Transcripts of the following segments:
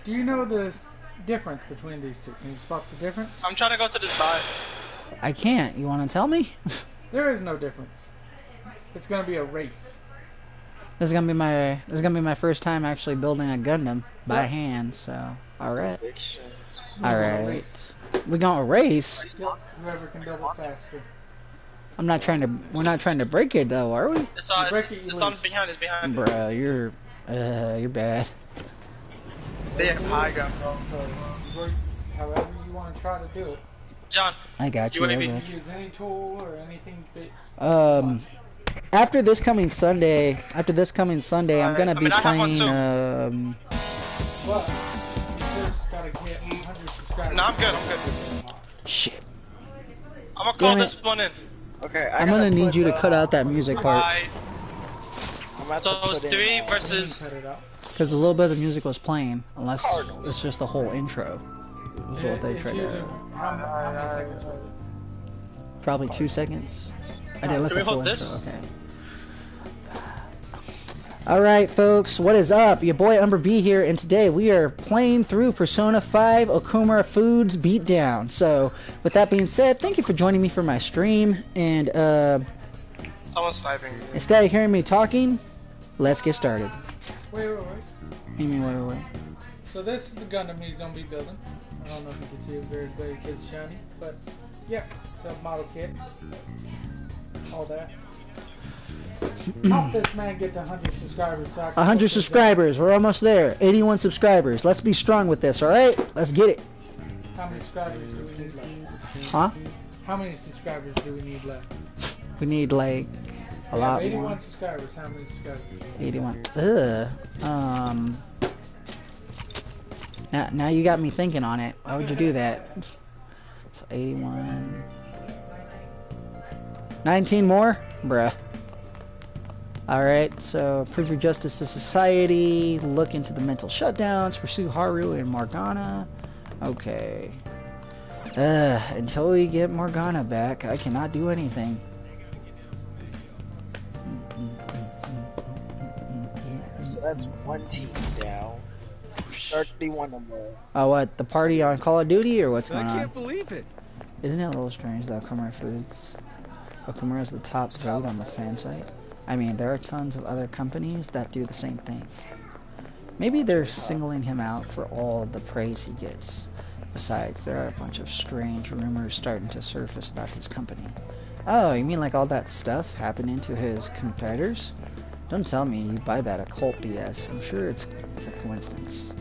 Do you know the difference between these two? Can you spot the difference? I'm trying to go to this bot. I can't. You want to tell me? There is no difference. It's gonna be a race. This is gonna be my first time actually building a Gundam by hand. So, all right. All right. We gonna race. Whoever can build it faster. I'm not trying to. We're not trying to break it though, are we? It's on behind. It's behind. Bruh, you're bad. They have high ground. However you want to try to do it. John, I got you. You use any tool or anything that... After this coming Sunday, I'm gonna be playing. But you first gotta get 100 subscribers. No, I'm good. Shit. I'm gonna call this one in. Okay, I'm gonna need you to cut out that music part. So it's 3 versus. Because a little bit of the music was playing, unless it's just the whole intro. Is what they tried to. How many seconds was it? Probably 2 seconds. I didn't let the full intro. Okay. Alright folks, what is up? Your boy Umber B here, and today we are playing through Persona 5 Okurama Foods Beatdown. So, with that being said, thank you for joining me for my stream, and Someone's sniping. instead of hearing me talking, let's get started. Wait. You mean wait. So this is the Gundam he's gonna be building. I don't know if you can see it very good shiny, but yeah, it's a model kit. All that. Help this man get to 100 subscribers. So 100 subscribers, we're almost there. 81 subscribers. Let's be strong with this, alright? Let's get it. How many subscribers do we need left? Huh? How many subscribers do we need left? We need like a lot 81 more. subscribers. How many subscribers? 81. Now you got me thinking on it. Why would you do that? So 81. 19 more? Bruh. Alright, so prove your justice to society, look into the mental shutdowns, pursue Haru and Morgana. Okay. Until we get Morgana back, I cannot do anything. So that's one team down. 31 or more. Oh, what? The party on Call of Duty, or what's going on? I can't believe it. Isn't it a little strange that Okurama Foods... Okurama is the top vote on the fan site? I mean, there are tons of other companies that do the same thing. Maybe they're singling him out for all the praise he gets. Besides, there are a bunch of strange rumors starting to surface about his company. Oh, you mean like all that stuff happening to his competitors? Don't tell me you buy that occult BS. I'm sure it's a coincidence.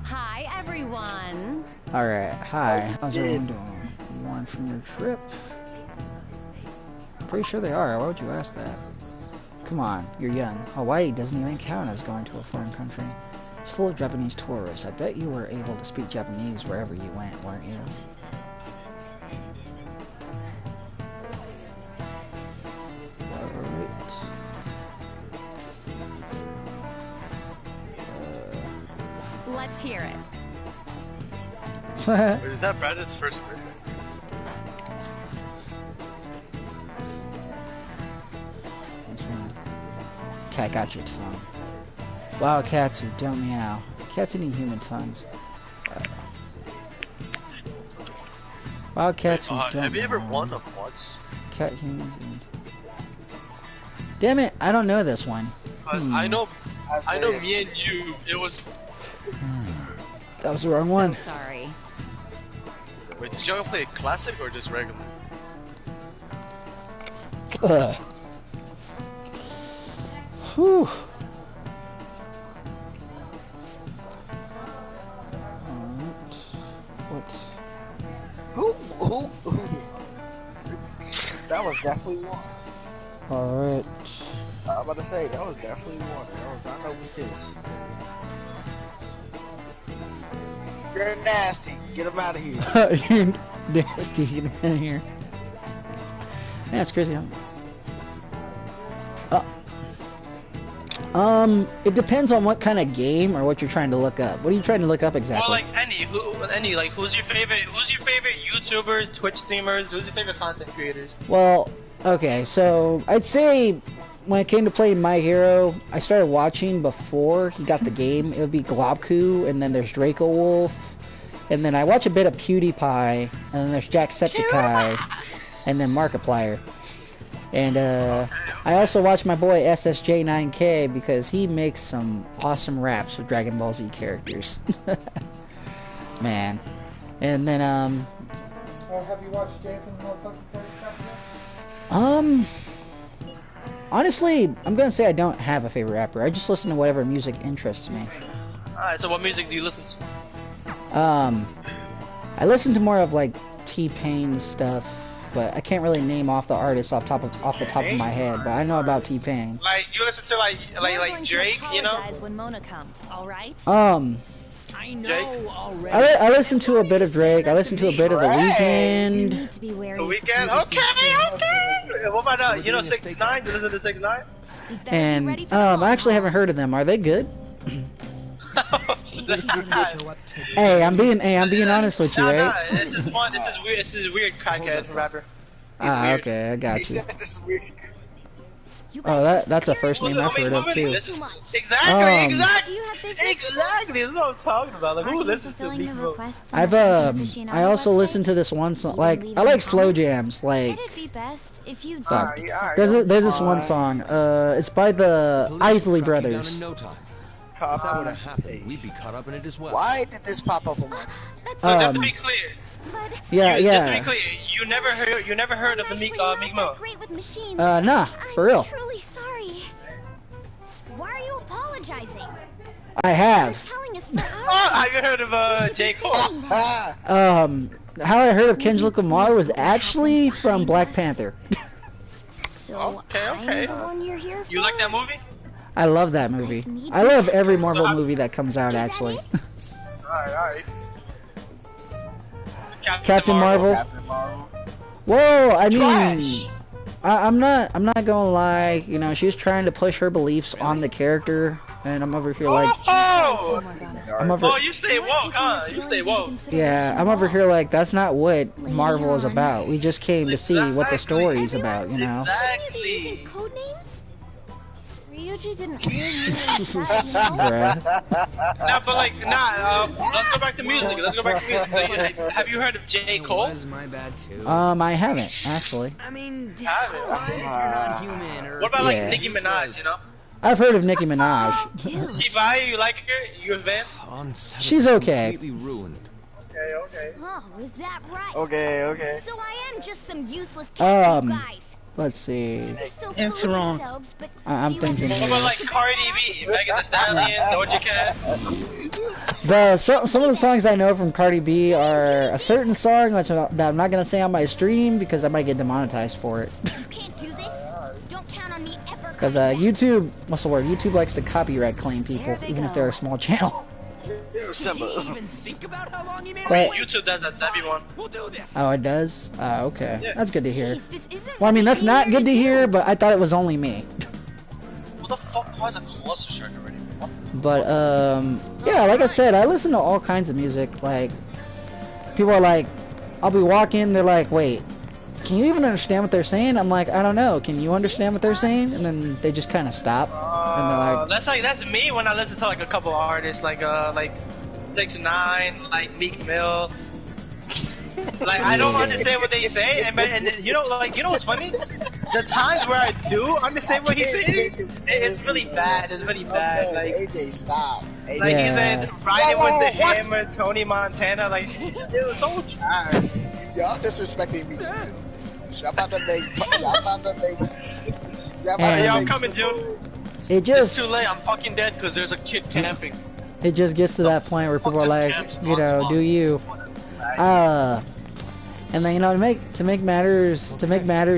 Hi, everyone. Alright, hi. How's everyone doing? You won from your trip? Pretty sure they are. Why would you ask that? Come on, you're young. Hawaii doesn't even count as going to a foreign country. It's full of Japanese tourists. I bet you were able to speak Japanese wherever you went, weren't you? Let's hear it. Wait, is that Brandon's first birthday? Cat got your tongue. Wow, cats who don't meow. Cats eating human tongues. Wow, cats who don't have you ever meow. won a once? Cat humans eat. Damn it, I don't know this one. I know me and you, it was... That was the wrong one. So sorry. Wait, did y'all play classic or just regular? Whew. What? Who? That was definitely one. Alright. I was about to say, that was definitely one. That was not no piss. You're nasty. Get him out of here. You're nasty. Get him out of here. Yeah, it's crazy. It depends on what kind of game or what you're trying to look up. What are you trying to look up exactly? Well, who's your favorite YouTubers, Twitch streamers? Who's your favorite content creators? Well, Okay, so I'd say when it came to playing My Hero, I started watching before he got the game. It would be Globku, and then there's Draco Wolf, and then I watch a bit of PewDiePie, and then there's Jacksepticeye, and then Markiplier. And I also watch my boy SSJ9K because he makes some awesome raps with Dragon Ball Z characters. Man. And then have you watched James and the Motherfucking honestly, I'm gonna say I don't have a favorite rapper. I just listen to whatever music interests me. Alright, so what music do you listen to? I listen to more of like T-Pain stuff, but I can't really name off the artists off the top of my head. But I know about T-Pain. Like you listen to like Drake, you know? When Mona comes, all right? I know already. I listen to a bit of Drake. I listen to a bit of The Weeknd. The Weeknd? Okay. What about you know 6ix9ine? You listen to 6ix9ine? And I actually haven't heard of them. Are they good? Hey, I'm being honest with you, right? This is fun. This is weird crackhead rapper. He's weird. Okay, I got you. This is weird. Oh, that's a first name I've heard of too. Exactly. Exactly. This is what I'm talking about. Like, who listens to me? I also listen to this one song. Like, I like slow jams. Like, fuck. There's this one song. It's by the Isley Brothers. We'd be caught up in it as well. Why did this pop up on my screen? So just to be clear. Yeah. Just to be clear, you never heard of the Meek Mill? Nah, for real. I'm truly sorry. Why are you apologizing? I have. Have you heard of J. Cole? How I heard of Kendrick Lamar was actually from Black Panther. So okay. You like that movie? I love that movie. I love every Marvel movie that comes out, actually. Alright. Captain Marvel. Whoa, I mean, I'm not gonna lie. You know, she was trying to push her beliefs on the character, and I'm over here like. Oh, you stay woke, huh? You stay woke. Yeah, I'm over here like that's not what Marvel is about. We just came to see what the story's about, you know. Exactly. Ryuji didn't really Bruh. Let's go back to music. So, have you heard of J. Cole? I haven't actually. I mean, what about like Nicki Minaj? You know? I've heard of Nicki Minaj. She by you like her? You a fan? She's okay. Okay. Oh, is that right? Okay. So I am just some useless cat, you guys. Let's see. It's wrong. I'm thinking. What about like Cardi B, Megan Thee Stallion, Doja Cat? Some of the songs I know from Cardi B are a certain song that I'm not gonna say on my stream because I might get demonetized for it. You can't do this. Don't count on me ever. Because YouTube, what's the word? YouTube likes to copyright claim people, even if they're a small channel. But YouTube does that to everyone. Oh, it does? Okay. Yeah. That's good to hear. Jeez, Well, I mean, that's not good to hear, but I thought it was only me. What the fuck caused a cluster shirt already? But, yeah, like I said, I listen to all kinds of music. Like, people are like, I'll be walking, they're like, wait, can you even understand what they're saying? I'm like, I don't know. Can you understand what they're saying? And then they just kind of stop. And they're like, that's me when I listen to like a couple of artists, like 6ix9ine, like Meek Mill. Like I don't understand what they say, and you know what's funny? The times where I do understand what he's saying, it's really bad. It's really bad. Like AJ, stop. AJ. Like he said, riding with the hammer, Tony Montana. Like it was so trash. Y'all disrespecting me. I'm about to make. I'm coming, June. It's too late. I'm fucking dead because there's a kid camping. It just gets to that point where people are like, you know, do you? And then to make matters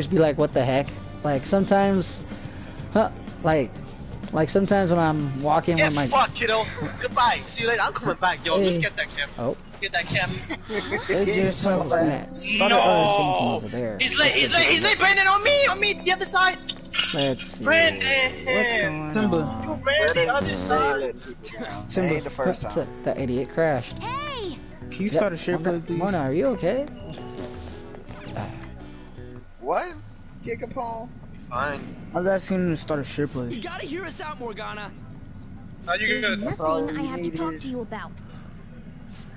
be like, what the heck? Like sometimes, like sometimes when I'm walking with my. Fuck, kiddo. Goodbye. See you later. I'm coming back, yo. Let's get that camp. Oh. Get that camp. No. He's late. Brandon, on me, the other side. Let's see. Brandon. What's going on? Brandon, other side. Ain't the first time. That idiot crashed. Hey! Can you start a share play, please? Mona, are you okay? What? Kick-a-pong. Fine. I was asking him to start a share play. You gotta hear us out, Morgana. How you There's good? That's all nothing I you have to needed. talk to you about.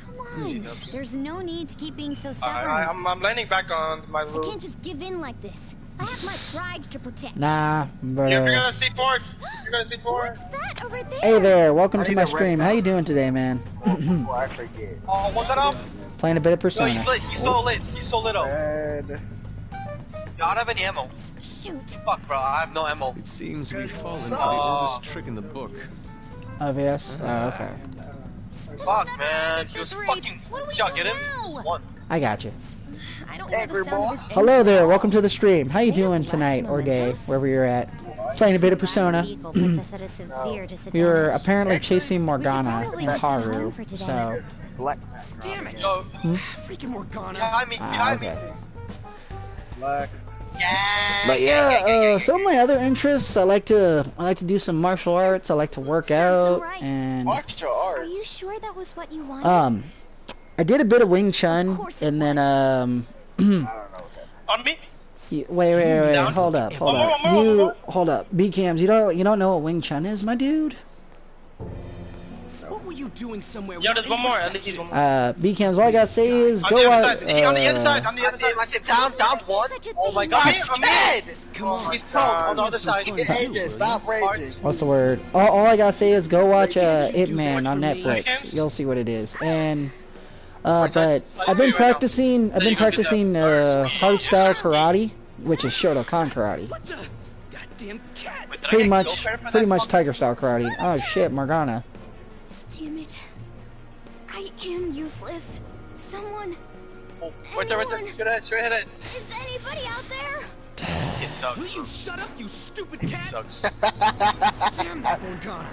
Come on. There's no need to keep being so stubborn. I'm landing back on my I roof. can't just give in like this. I have my pride to protect. Nah, but You're gonna see Ford. You're gonna see Ford. What's that over there? hey there, welcome I to need my a red stream. How belt. you doing today, man? Before I forget. Oh, what's that up? Playing a bit of Yo, Persona. he's lit. He's so lit. He's so lit up. Red. Yo, I don't have any ammo. Shoot. Fuck, bro. I have no ammo. It seems we've fallen for the Oh. oldest trick in the book. Obvious. Oh, okay. Fuck, man. He was fucking. What do we Shot, do get him? now? One. I got you. I don't know Angry the sound of boss. this Hello there, welcome to the stream. How you They have doing large tonight, or gay, mementos. wherever you're at? Playing a bit of Persona. Vehicle puts us at a severe disadvantage. We were apparently Actually, chasing Morgana probably and just head home Haru, for today. so... Black background. Damn it. Yo, Freaking Morgana. behind me. Ah, Behind okay. me. Black. Yeah. But yeah, some of my other interests, I like to do some martial arts, I like to work out, right. and... Martial Are you arts. sure that was what you wanted? I did a bit of Wing Chun, Of course it and then, I don't know what that is. On me? wait, Down. hold up. One more. You, hold up. B-Cams, you don't know what Wing Chun is, my dude? What were you doing somewhere? Yo, without there's one any more. At reception? least one. B-Cams, all I gotta say is, On go the out, other side. On the other side. On the other side. I said down one. Such a Oh my thing. god. I'm dead. Come on. He's prone on the other side. Agent, stop raging. What's the word? All I gotta say is go watch Ip do Man more on for me. Netflix. You'll see what it is. And but I've been practicing hardstyle karate, which is Shotokan karate. What the? Goddamn cat. Wait, did I Pretty get much killed for that? tiger style karate. Oh shit, Morgana. Damn it. I am useless. Someone. Oh, right there. Should I hit it? Is anybody out there? It Will sucks. you shut up, you stupid It cat? sucks. Damn that Morgana.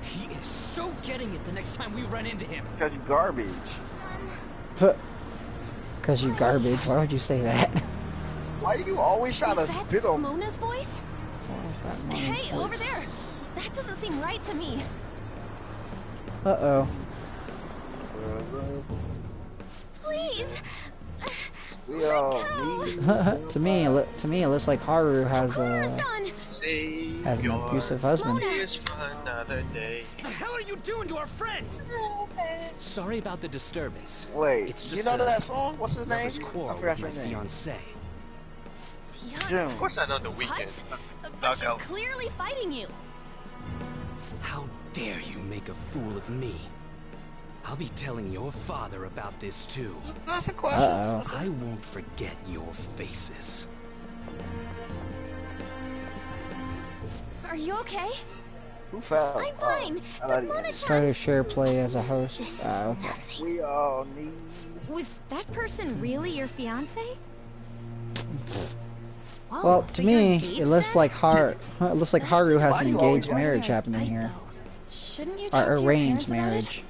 He is so getting it the next time we run into him. Because you garbage. Cause you garbage. Why would you say that? Why do you always try to Is that spit on me? Mona's voice? Hey, over there. That doesn't seem right to me. Uh-oh. Please. We all need to me, it looks like Haru has Son. Save an your abusive husband. tears for another day. What the hell are you doing to our friend? Sorry about the disturbance. Wait, It's you just know a that song? What's his name? lover's quarrel I forgot with your my name. fiancée. June. Of course I know the weekend. What? But Dog she's elves. clearly fighting you. How dare you make a fool of me? I'll be telling your father about this too. That's a question. Uh-oh. I won't forget your faces. Are you okay? Who fell? I'm fine. I thought he Mona ended. Started share play as a host. This is Okay. nothing. We all need. Was that person really your fiance? Whoa, Well, so to you're me, engaged it looks then? like Haru has Why an do you always engaged watch marriage That's happening right, here, though. Shouldn't you or talk to your arranged parents about it? marriage.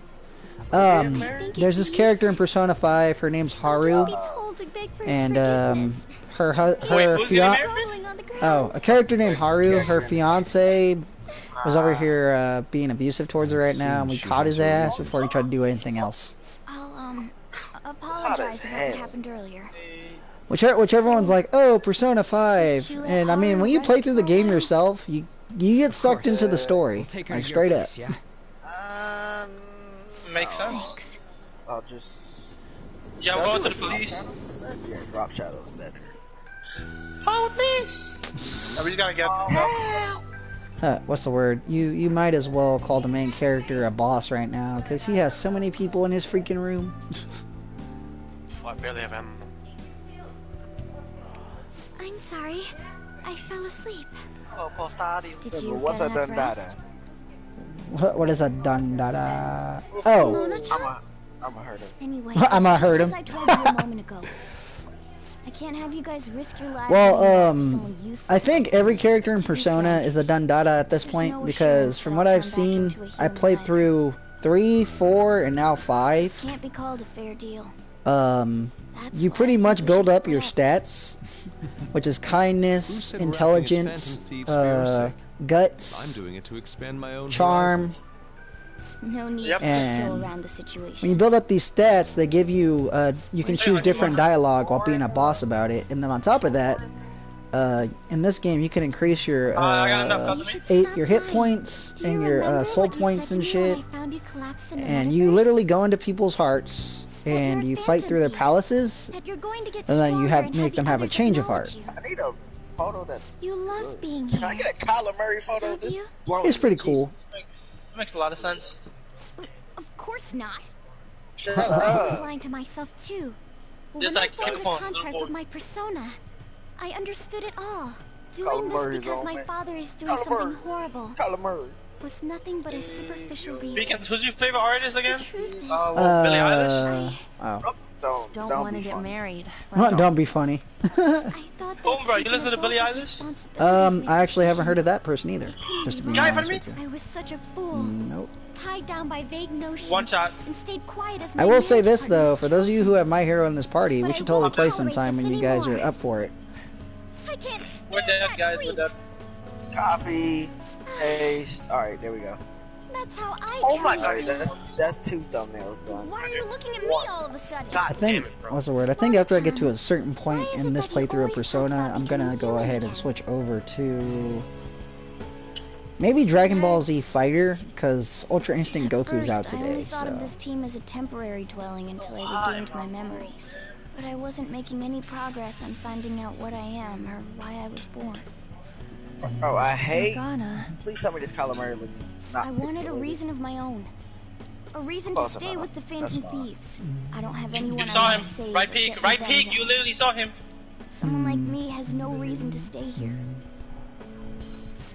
Getting married? There's this character in Persona 5. Her name's Haru, Just be told to beg for his and forgiveness. her Wait, her who's getting fiance. married? Rolling on the ground. Oh, a character named Haru. Her fiance was over here being abusive towards her right now, and we caught his ass before he tried to do anything else. I'll hot apologize as about hell. what happened earlier. Which everyone's like, oh, Persona 5, and I mean, when you play through the game yourself, you get sucked into the story, We'll take her like to straight your up. place, yeah? Makes no. sense. I'll just. Yeah, I'm Should I going do to the a drop police. shadow? Yeah, drop shadows better. Police! We just gotta get. What's the word? You might as well call the main character a boss right now, because he has so many people in his freaking room. I barely have ammo. I'm sorry. I fell asleep. Oh, postadio. Did Yeah, you but what's get a enough rest? dundada? What is a dundada? Oh, Mona-chan? I'm a hurt him. Anyway, I'ma just hurt as him. I told you a moment ago. I can't have you guys risk your lives well, anymore for someone useless. I think every character in To be Persona fair, is a dundada at this there's point, no because assurance from that what I'll I've turn back seen, into a I human played either. through 3, 4, and now 5. This can't be called a fair deal. You That's why pretty I think much we build should up your split stats, which is Who kindness, said intelligence, rapping is phantom thieves for your sake? I'm guts, doing it to expand my own charm. horizons. No need Yep. to tiptoe And around the When you situation. build up these stats, they give you, you can choose different dialogue while being a boss about it, and then on top of that, in this game you can increase your I got enough your hit points and your soul points and shit, and you literally go into people's hearts and you fight through their palaces, and then you make them have a change of heart. I need a photo that's You love good. being Can I here. get a Kyler Murray photo? Don't This you? blows It's pretty me, cool. Makes a lot of sense. Of course not. Jesus. Shut I was up. lying to myself too. But Just when like I formed a King Kong, contract little with my persona, I understood it all. Kyler Doing this Murray's because old my man. father is doing Kyler something Murray. horrible Kyler Murray. was nothing but a superficial reason. Beacons, who's your favorite artist again? The truth is, Billie Eilish? Oh. don't Don't want be to get funny. married. Don't be funny. I thought Oh, that bro, since you listen an to Billie adult with Eilish? responsibilities make I actually haven't decisions, heard of that person either. Just to be Guy in honest front of with you. I was such a fool, Nope. tied down by vague notions. One shot. And stayed quiet as my I will say marriage this partner though, was for those of you who chosen. have My Hero in this party, But we I should totally won't play tolerate sometime this when you guys are anymore. up for it. I can't We're stand dead, that guys. creep. We're dead. Copy. Paste. Alright, there we go. That's how I Oh my treat God, you. That's 2 thumbnails done. Why are you looking at me all of a sudden? God I think, damn it, bro. what's the word? I think after I get to a certain point Why is in it this that he playthrough of always talks Persona, about I'm gonna becoming go human ahead and again? switch over to maybe Dragon Ball Z Fighter, because Ultra Instinct Goku's First, out I only today, thought of so. this team as a temporary dwelling until I regained my memories. But I wasn't making any progress on finding out what I am or why I was born. Oh, I hate. Morgana, Please tell me this Kyler Murray look not I wanted a pixelated. reason of my own. A reason to Close stay enough. with the That's Phantom fine. Thieves. I don't have anyone You I saw want him. to save Right or peek. get Right revenge peek. You on. literally saw him. Someone like me has no reason to stay here.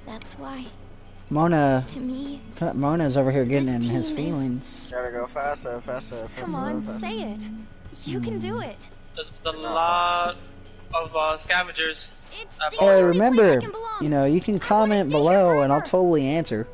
That's why, Mona, to me, Mona's over here getting in This his team is- feelings. Gotta go faster, faster, faster. come on, faster. say it. You can do it. There's a lot of scavengers. It's Uh, the Hey, only Hey, place remember, I can belong. you know, you can comment stay here below and I'll forever. totally answer.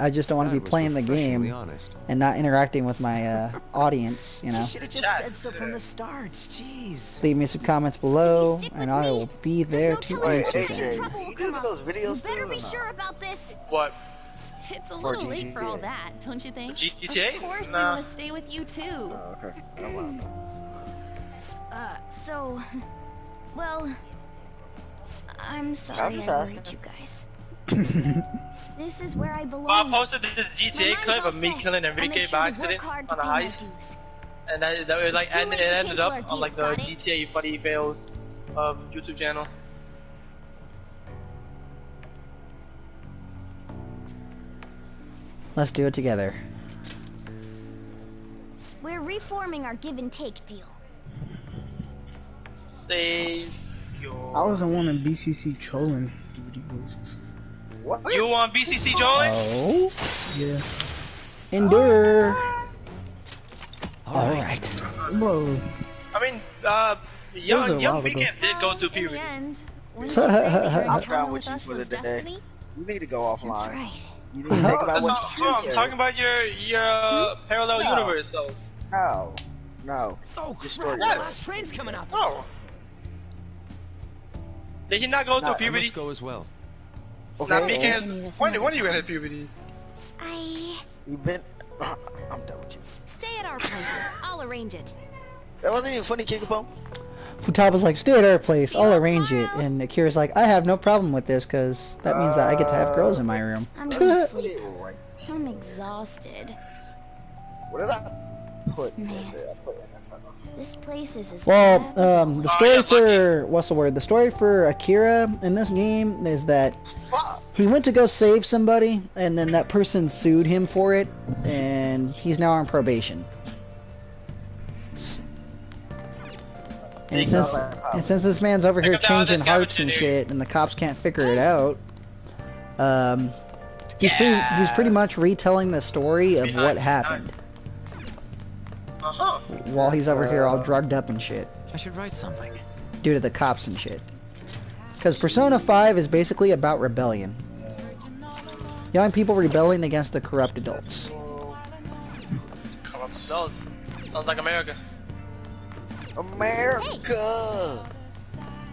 I just don't want to That be was playing the refreshingly game honest. and not interacting with my audience, you know. should have just Chat. said so from the start. Jeez. Leave me some comments below stick and with I me, will be There's there no to telling Wait, answer when AJ, them. trouble do will you do come up. those videos You still better or be not? sure about this. What? It's a For little late for all GTA. that, don't you think? GTA? Of course, we Nah. want to stay with you too. Oh, okay. Oh, wow. So, well, I'm sorry I'm just I worried asking. you guys. This is where I belong. Bob posted this My GTA mind's clip all of me set. killing I'll Enrique make sure by to accident work hard to on a pay my heist, dues. and that was like It's too late to it ended cancel up our on deal, like the got it? GTA Funny Fails YouTube channel. Let's do it together. We're reforming our give and take deal. Save your. I was the one in BCC trolling videos. What? You want BCC trolling? Oh, Yeah. endure. Alright. Bro, I mean, was a young while Weekend ago. did go through In the puberty. end, wouldn't you say that your I'm encounter done with with you us for the was day. destiny? You need to go That's offline. right. You need to think about what you just I'm said. talking about your parallel No. universe. So No. No. Oh, Destroy crap. yourself. Train's coming up. no. Did he not go Nah, through I I puberty? must go as well. Not Okay, because Continue this when another you went time. at puberty? you've been... I'm done with you. Stay at our place. I'll arrange it. That wasn't even funny, Kickapone. Futaba's like, stay at our place, See I'll you arrange it. tomorrow. And Akira's like, I have no problem with this, because that means that I get to have girls in my room. I'm That's gonna funny, sleep. right? I'm exhausted. What did I put Man. right there? I put NFL. This place is as Well, crap as the Oh, story yeah, for, what's the word? The story for Akira in this game is that Fuck! he went to go save somebody, and then that person sued him for it, and he's now on probation. And since this man's over here Take him down changing this hearts and scavenger shit, and the cops can't figure it out, he's pretty much retelling the story of what happened Uh-huh. while he's over here all drugged up and shit I should write something. due to the cops and shit. Because Persona 5 is basically about rebellion. Young people rebelling against the corrupt adults. Come on, no. Sounds like America. America!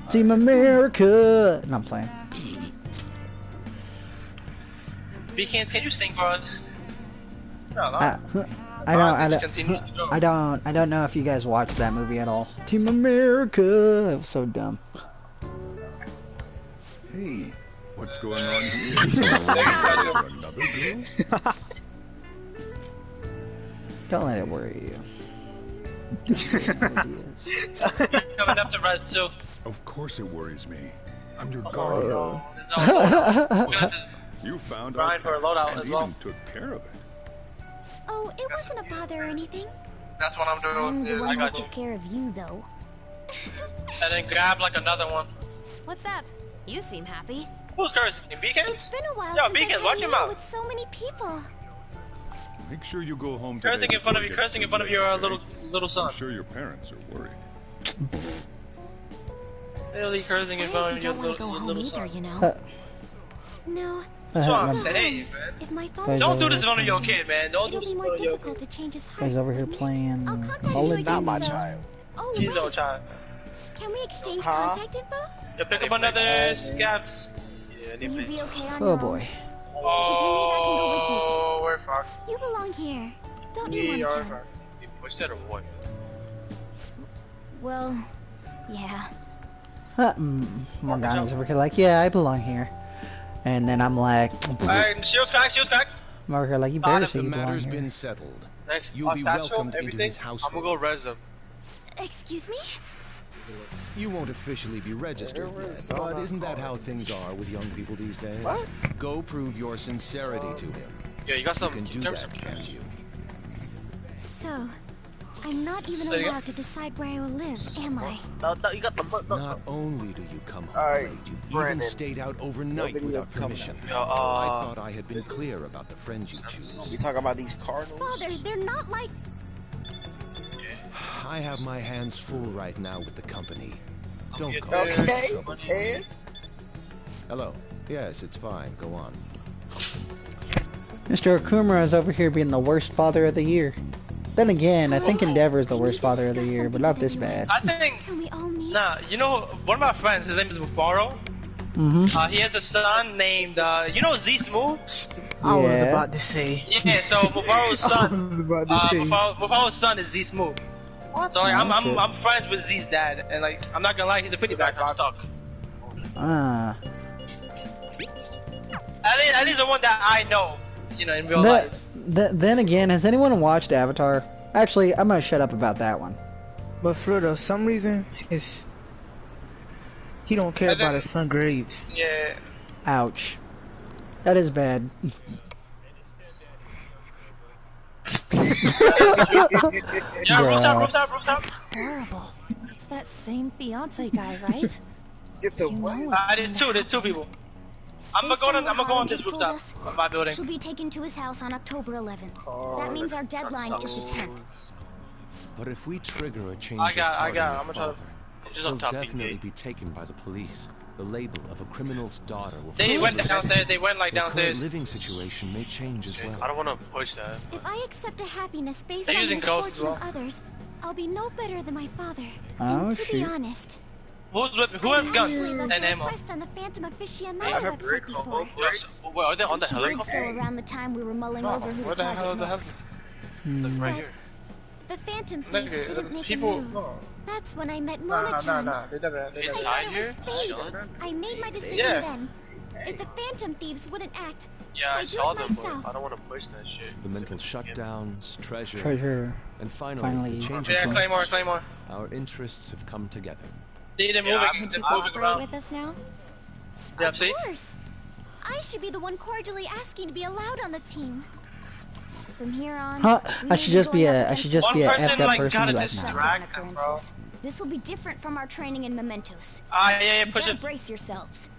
Team America! No, I'm playing. Can you sing for us? No, no. I don't know if you guys watched that movie at all. Team America! It was so dumb. Hey, what's going on here? Another girl? Don't let it worry you. Coming up to res too. Of course it worries me. I'm your guardian. No. There's no loadout. We're gonna have to You found grind for a loadout and as well. even took care of it. Oh, it wasn't a bother or anything. That's what I'm doing. I'm the Yeah, I one who got you. took care of you, though. And then grab like another one. What's up? You seem happy. Who's cursing? Beacons? It's been a while Yo, since Beacons, I've watch hung your out mouth. with so many people. Make sure you go home Cursing today in front of you, before it gets cursing in too front of late, your okay? little son. I'm sure your parents are worried. Literally cursing in Sorry front if of you your don't want to go home little either, son. you know. No. That's what I'm Go saying, home. man. If my Guys, father's Don't do this in over front of your kid, man. Don't do it'll this be in more front of your difficult kid. to change his heart. Guys over here with me. playing I'll contact Call you of again, Not my so- child. Oh, She's wait. no child. Can we exchange Huh? contact info? Yeah, pick up another scabs. Yeah, Will you be okay on Oh your own? boy. Oh, we're fucked. You belong here. Don't you We want are to? fucked. You pushed that or what? Well, yeah. Morgana's over here like, yeah, I belong here. And then I'm like, Alright, shield's cracked, shield's cracked. I'm over here like, you Now better that say the you belong matter's here. been settled, Next, you'll be satchel, welcomed into everything. his house. I'm gonna go res them. Excuse me? You won't officially be registered yet, Arizona but isn't that card. how things are with young people these days? What? Go prove your sincerity to him. Yeah, you got You some. can do terms that, of- can't you? So, I'm not even Say again? allowed to decide where I will live, am I? No, you got the. Not only do you come home Alright, late, you've even Brandon. stayed out overnight No video without coming permission. Yo, I thought I had been clear about the friends you choose. We talk about these Cardinals. Father, they're not like... I have my hands full right now with the company. Don't Okay. call me Okay, trouble. and Hello. Yes, it's fine. Go on. Mr. Okurama is over here being the worst father of the year. Then again, I think Endeavor is the worst father of the year, but not this bad. I think. Can we all meet? Nah, you know, one of my friends, his name is Mufaro. Mm-hmm. He has a son named, you know Z Smooth? I was Yeah. about to say. Yeah, so Mufaro's I son, was about to say. Mufaro's son is Z Smooth. So like, Oh, shit. I'm friends with Z's dad, and like, I'm not gonna lie, he's a pretty bad father. Ah. At least the one that I know, you know, in real life. Then again, has anyone watched Avatar? Actually, I'm gonna shut up about that one. But for some reason, he don't care And then- about his son grades. Yeah. Ouch. That is bad. Yeah, rooftop. Horrible. It's that same fiance guy, right? get the You know what? what's There's two people. I'm gonna go on this rooftop of my building. She'll be taken to his house on October 11th. That means our deadline is the 10th. But if we trigger a change I of got. heart in I'm your gonna try to. father, Just he'll up top, definitely PK. be taken by the police. The label of a criminal's daughter will They follow went him. downstairs. They went like Your current downstairs. living situation may change as well. I don't want to push that. If I accept a happiness based They're on the using ghosts as misfortune well. of others, I'll be no better than my father. Oh, and to be shoot. honest, Who has guns left and a ammo? request on the Phantom Aficionado I have a website brick, before. Wait, are they on the Brick. helicopter? So around the time we were mulling over who Where to the hell is target the next, helicopter? Look right here. the Phantom Look thieves at didn't make people. a move. That's when I met Nah. Mona-chan. They never. I Inside thought it here? was fate. Chilling? I made my decision Yeah. then. If the Phantom thieves wouldn't act, Yeah, I I'd do saw it them, but myself. I don't want to push that shit. The mental shutdowns, treasure, Treasure. and finally, Finally. the change Yeah, of Claymore. Our interests have come together. See, they're moving. Would They're you moving cooperate around. with us now? Yeah, Of see? course. I should be the one cordially asking to be allowed on the team. From here on, Huh? we I may should be just be going a. up I against should just One be a person, effed up like, person gotta right now. distract them, bro. occurrences. This will be different from our training in Mementos. Yeah, You push better it. brace yourselves.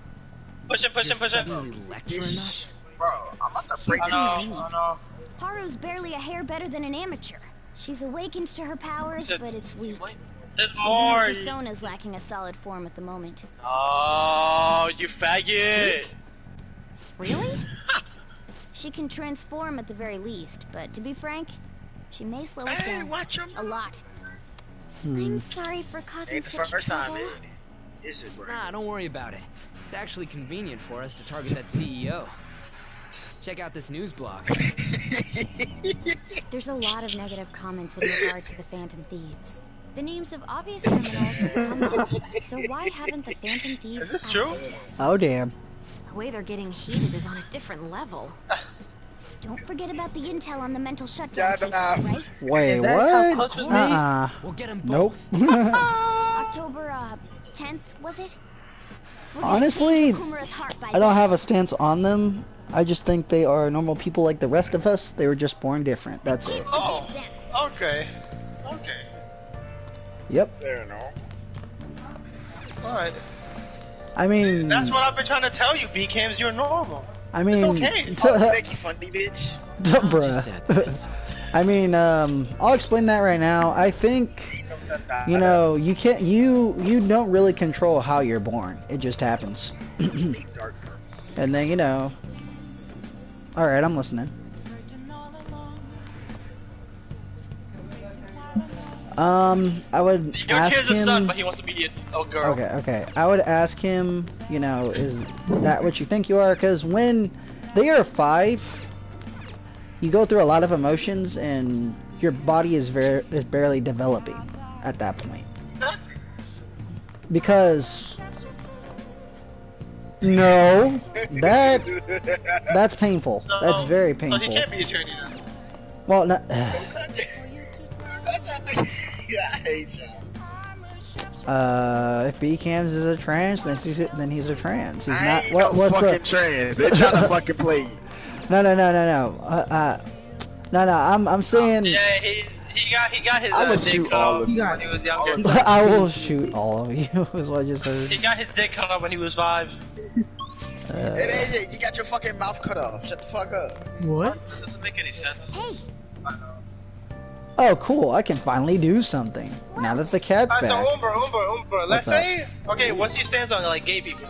Push it. Suddenly lecturing us? Bro, I'm about to break this I game. know. Haru's barely a hair better than an amateur. She's awakened to her powers, but it's weak. There's Even more. her persona's lacking a solid form at the moment. Oh, you faggot. Really? She can transform at the very least, but to be frank, she may slow us Hey, down watch your a mouth. lot. Hmm. I'm sorry for causing Ain't the such first time, trouble. isn't it? Is it, bro? Nah, don't worry about it. It's actually convenient for us to target that CEO. Check out this news blog. There's a lot of negative comments in regard to the Phantom Thieves. The names of obvious criminals have come up, so why haven't the Phantom Thieves? Is this true? Yet? Oh damn. The way they're getting heated is on a different level. Don't forget about the intel on the mental shutdown cases, right? Wait, Is that how what? close with me? We'll get them Nope. both. October 10th, was it? We're gonna Honestly, change Okumura's heart by I don't then. have a stance on them. I just think they are normal people like the rest of us. They were just born different. That's it. Oh, okay. Okay. Yep. They're normal. Alright. I mean, That's what I've been trying to tell you, B-Cams, you're normal. I mean, It's okay. Oh, thank you, funny bitch. bruh. I mean, I'll explain that right now. I think, you know, you can't, you don't really control how you're born. It just happens. And then, you know, all right, I'm listening. I would Your ask kid's him. a son, but he wants to be a girl. Okay. I would ask him, you know, is that what you think you are? Because when they are 5, you go through a lot of emotions, and your body is barely developing at that point. Because no, that's painful. So, That's very painful. So he can't be a tranny then. Well, no, I hate y'all. if B-Cams is a trans, then he's a trans. He's I not. ain't What? no What's fucking the? trans. They trying to fucking play you. No. I'm saying. Yeah, he got his I would dick shoot cut all off of you. when he was All of younger. you. I will shoot all of you. Is what I just said. He got his dick cut off when he was 5. Hey, AJ, you got your fucking mouth cut off. Shut the fuck up. What? That doesn't make any sense. Hey, I know. Oh, cool! I can finally do something now that the cat's Alright, back. so Umber. Let's What's up? say, okay, what's your stance on like gay people?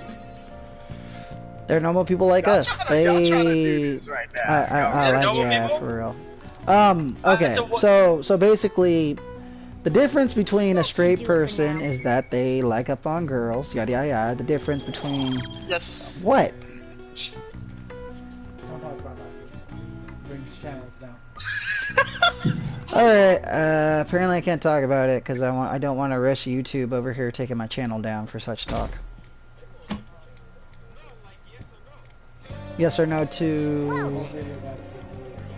They're normal people like Y'all us. tryna do this right now. I like, normal yeah, people? for real. Okay, so so basically, the difference between a straight person is that they like up on girls, yada yada yada. The difference between Yes. what? Don't talk about that. Brings channels down. All right. Apparently, I can't talk about it because I don't want to risk YouTube over here taking my channel down for such talk. Yes or no to? You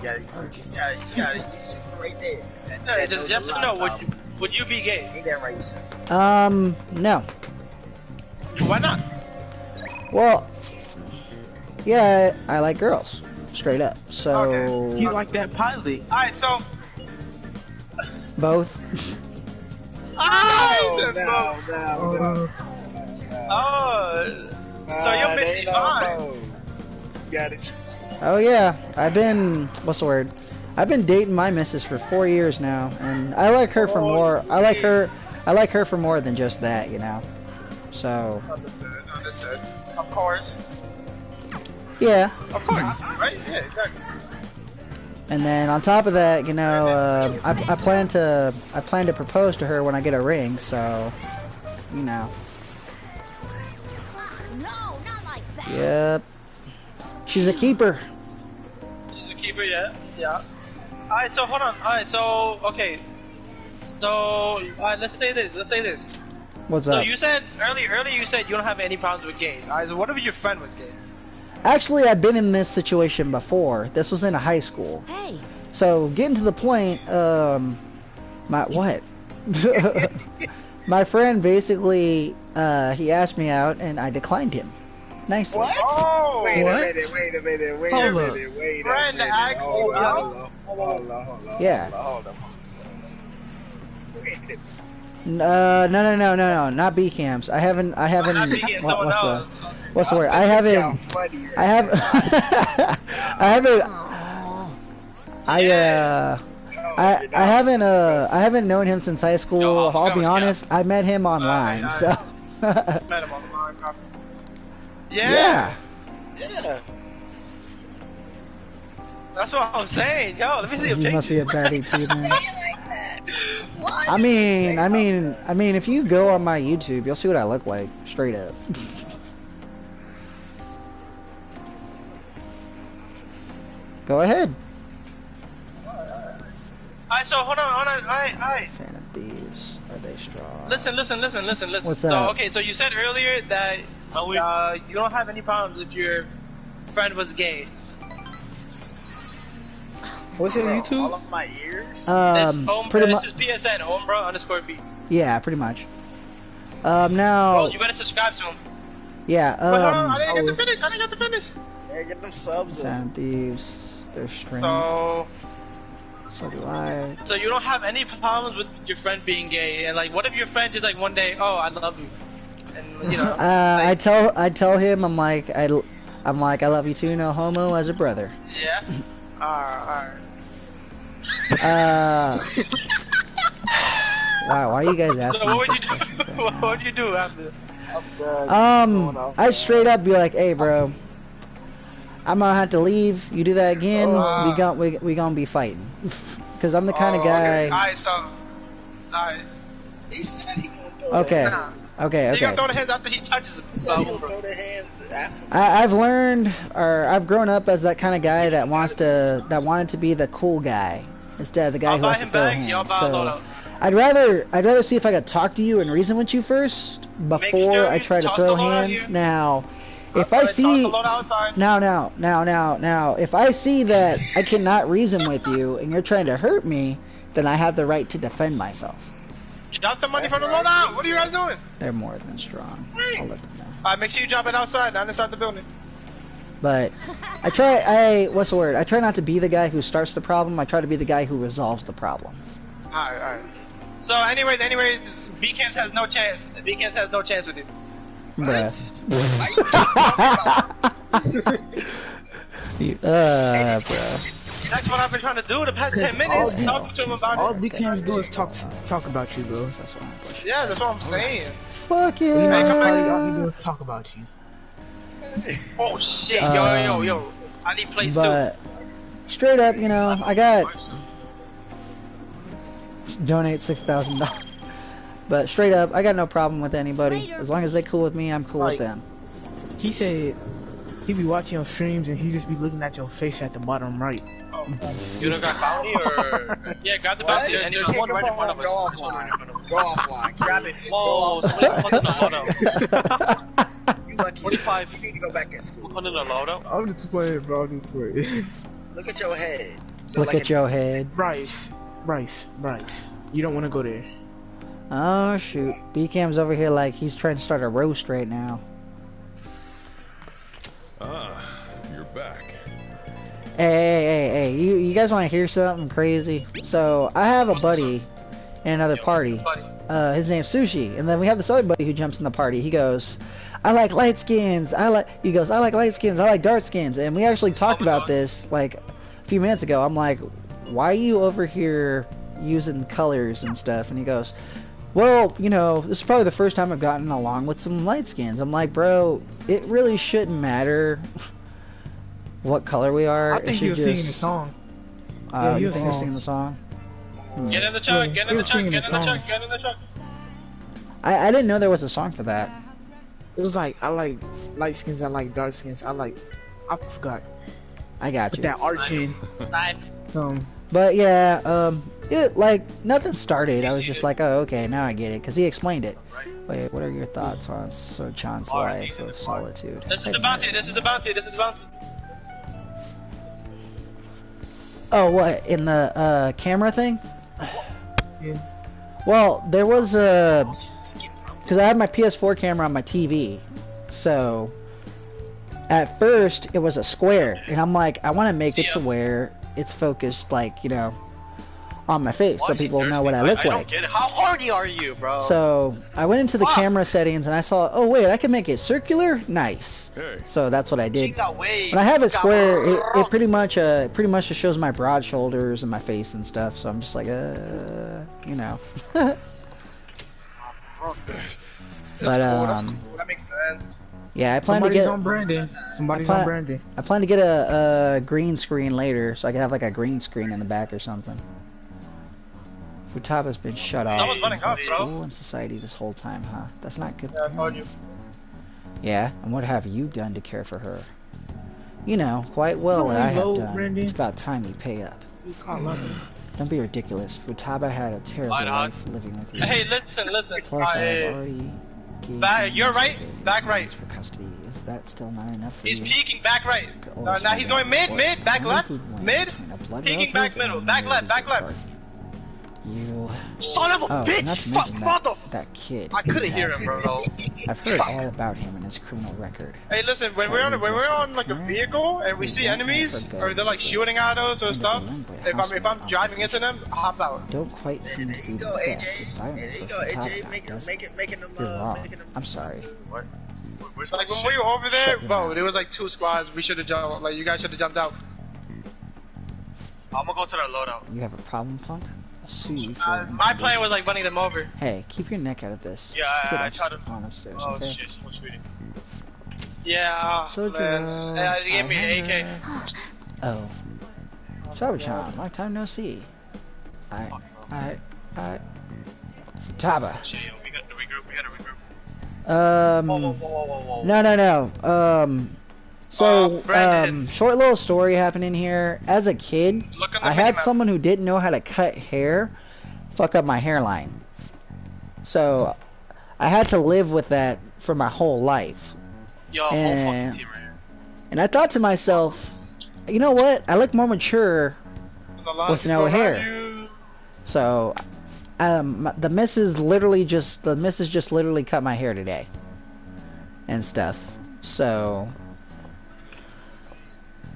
gotta use it right there. No, just yes or no. Would you be gay? Ain't that right, son? No. Why not? Well, yeah, I like girls, straight up. So Okay. You like that pilot? Alright, so. both. Oh, No. Oh, so you're missing fine. Got it. Oh yeah, I've been. What's the word? I've been dating my missus for 4 years now, and I like her for more. I like her for more than just that, you know. So. Understood. Of course. Yeah. Of course. Right? Yeah, exactly. And then on top of that, you know, I plan to propose to her when I get a ring. So, you know. no, not like that. Yep. She's a keeper. She's a keeper, yeah. Yeah. Alright, so hold on. Alright, so okay. So let's say this. What's So up? you said earlier you said you don't have any problems with gays. Alright, so what if your friend was gay? Actually, I've been in this situation before. This was in a high school. Hey, So, getting to the point, my what? My friend basically, he asked me out, and I declined him. Nicely. What? Oh, Wait what? a minute. Friend asked you out? Hold on. Yeah. Hold on. Wait a minute. No, not B-cams. I haven't. Not being someone else. What's the word? Y'all I haven't. funny right I have. now. I haven't. I haven't known him since high school. Yo, I'll be go, honest. I met him online. Alright. So. Met him online. Yeah. Yeah. That's what I was saying. Yo, let me see your He must be picture. a baddie too, man. like that. Why I did you say mean, if you go on my YouTube, you'll see what I look like, straight up. Go ahead. Alright, so hold on. Alright. Fair enough. thieves. Are they strong? Listen. What's So that? okay, so you said earlier that you don't have any problems if your friend was gay. What's it on All YouTube? of my ears. Pretty This much. is PSN, Homebro_B. Yeah, pretty much. Now. Well, you better subscribe to him. Yeah. But hold on, I didn't get to finish. Yeah, get them subs up. Ten thieves. They're strange. So do I. So you don't have any problems with your friend being gay, and like, what if your friend just like one day, oh, I love you, and you know? I tell him I'm like I love you too, no homo, as a brother. Yeah. Alright. Wow, why are you guys asking? So what would you do? What would you do after? I straight up be like, hey, bro, I'm gonna have to leave. You do that again, we gonna be fighting. Cause I'm the kind of guy. Okay. Alright, so. Alright. He said he gonna throw Okay. the hands. Okay. He gonna throw the hands after he touches him. He said he gonna throw the hands after. I've learned, or I've grown up as that kind of guy that wanted to be the cool guy instead of the guy who wants to throw hands. So I'd rather see if I could talk to you and reason with you first before I try to throw hands. Now, if I see now, if I see that I cannot reason with you and you're trying to hurt me, then I have the right to defend myself. Drop the money from the loadout. What are you guys doing? They're more than strong. I'll let them know. Alright, make sure you drop it outside, not inside the building. But I what's the word? I try not to be the guy who starts the problem. I try to be the guy who resolves the problem. Alright. So anyways, B-Camps has no chance. B-Camps has no chance with you. Bruh. Bro. That's what I've been trying to do the past 10 minutes. Talking to him about All it. B cams do is talk about you, bro. Yeah, that's what I'm saying. Fuck yeah. All he do is talk about you. Oh shit, yo. I need plays too. But straight up, you know, I got donate $6,000. But straight up, I got no problem with anybody. As long as they cool with me, I'm cool with them. He said he be watching your streams and he just be looking at your face at the bottom right. Oh. You don't got bounty or? Yeah, grab the bounty. And there's one right in front of us. Go offline. Go offline. Grab it. Whoa, put in the loadout. You lucky. 45. You need to go back at school. Put in the loadout. I'm just playing, bro. I'm just playing. Look at your head. Look at your head. Bryce. You don't want to go there. Oh shoot. B-Cam's over here like he's trying to start a roast right now. Ah, you're back. Hey, you guys want to hear something crazy? So, I have a buddy in another party. His name's Sushi. And then we have this other buddy who jumps in the party. He goes, I like light skins. I like light skins. I like dark skins. And we actually talked about this like a few minutes ago. I'm like, why are you over here using colors and stuff? And he goes, well, you know, this is probably the first time I've gotten along with some light skins. I'm like, bro, it really shouldn't matter what color we are. I think he was singing the song. You think he was singing the song? Get in the truck, get in the truck. I didn't know there was a song for that. It was like, I like light skins, I like dark skins, I forgot. I got you. With that arching. But yeah, it, like, nothing started. I was just like, oh, okay, now I get it. Because he explained it. Wait, what are your thoughts on Sochan's life of solitude? This is the bounty. Oh, what? In the camera thing? Yeah. Well, there was a... Because I had my PS4 camera on my TV. So, at first, it was a square. And I'm like, I want to make it to where it's focused, like, you know, on my face. So people know what I look like. I don't get it. How horny are you, bro? So, I went into the camera settings and I saw, oh wait, I can make it circular? Nice. Hey. So that's what I did. When I have it square, it pretty much just shows my broad shoulders and my face and stuff. So I'm just like, you know. But That makes sense. yeah, I plan to get on Brandon. Somebody's on Brandon. I plan to get a green screen later, so I can have like a green screen in the back or something. Futaba has been shut off from school and society this whole time, huh? That's not good. Yeah, I told you. Yeah, and what have you done to care for her? You know, quite well what I have done. It's about time you pay up. Don't be ridiculous. Futaba had a terrible life living with you. Hey, listen. Plus, I've already You're right. Back right. for custody. Is that still not enough for He's you? peeking back right. Now he's going mid, back left, mid. Peeking back middle, back left. You Son of a bitch! Fuck, mother! That kid. I couldn't hear him, bro. I've heard all about him and his criminal record. Hey, listen, when we're on like a vehicle and we see enemies or they're like shooting at us or stuff, if I'm driving into them, I'll hop out. Don't quite seem to be the best environment for making them. You're wrong. I'm sorry. What? Like when we were over there, bro, there was like 2 squads. We should have jumped. Like you guys should have jumped out. I'm gonna go to their loadout. You have a problem, punk? My plan was like running them over. Hey, keep your neck out of this. Yeah, I tried to. On upstairs. Oh okay? shit, someone's shooting. Yeah, man. Yeah, they gave me an AK. Oh. Chaba-chan, long time no see. Taba. Shit, yo, we gotta regroup. Whoa. No. Short little story happening here. As a kid, I had someone who didn't know how to cut hair fuck up my hairline. So, I had to live with that for my whole life. Yo, whole fucking team right here. And I thought to myself, you know what? I look more mature with no hair. So, the missus just literally cut my hair today. And stuff. So...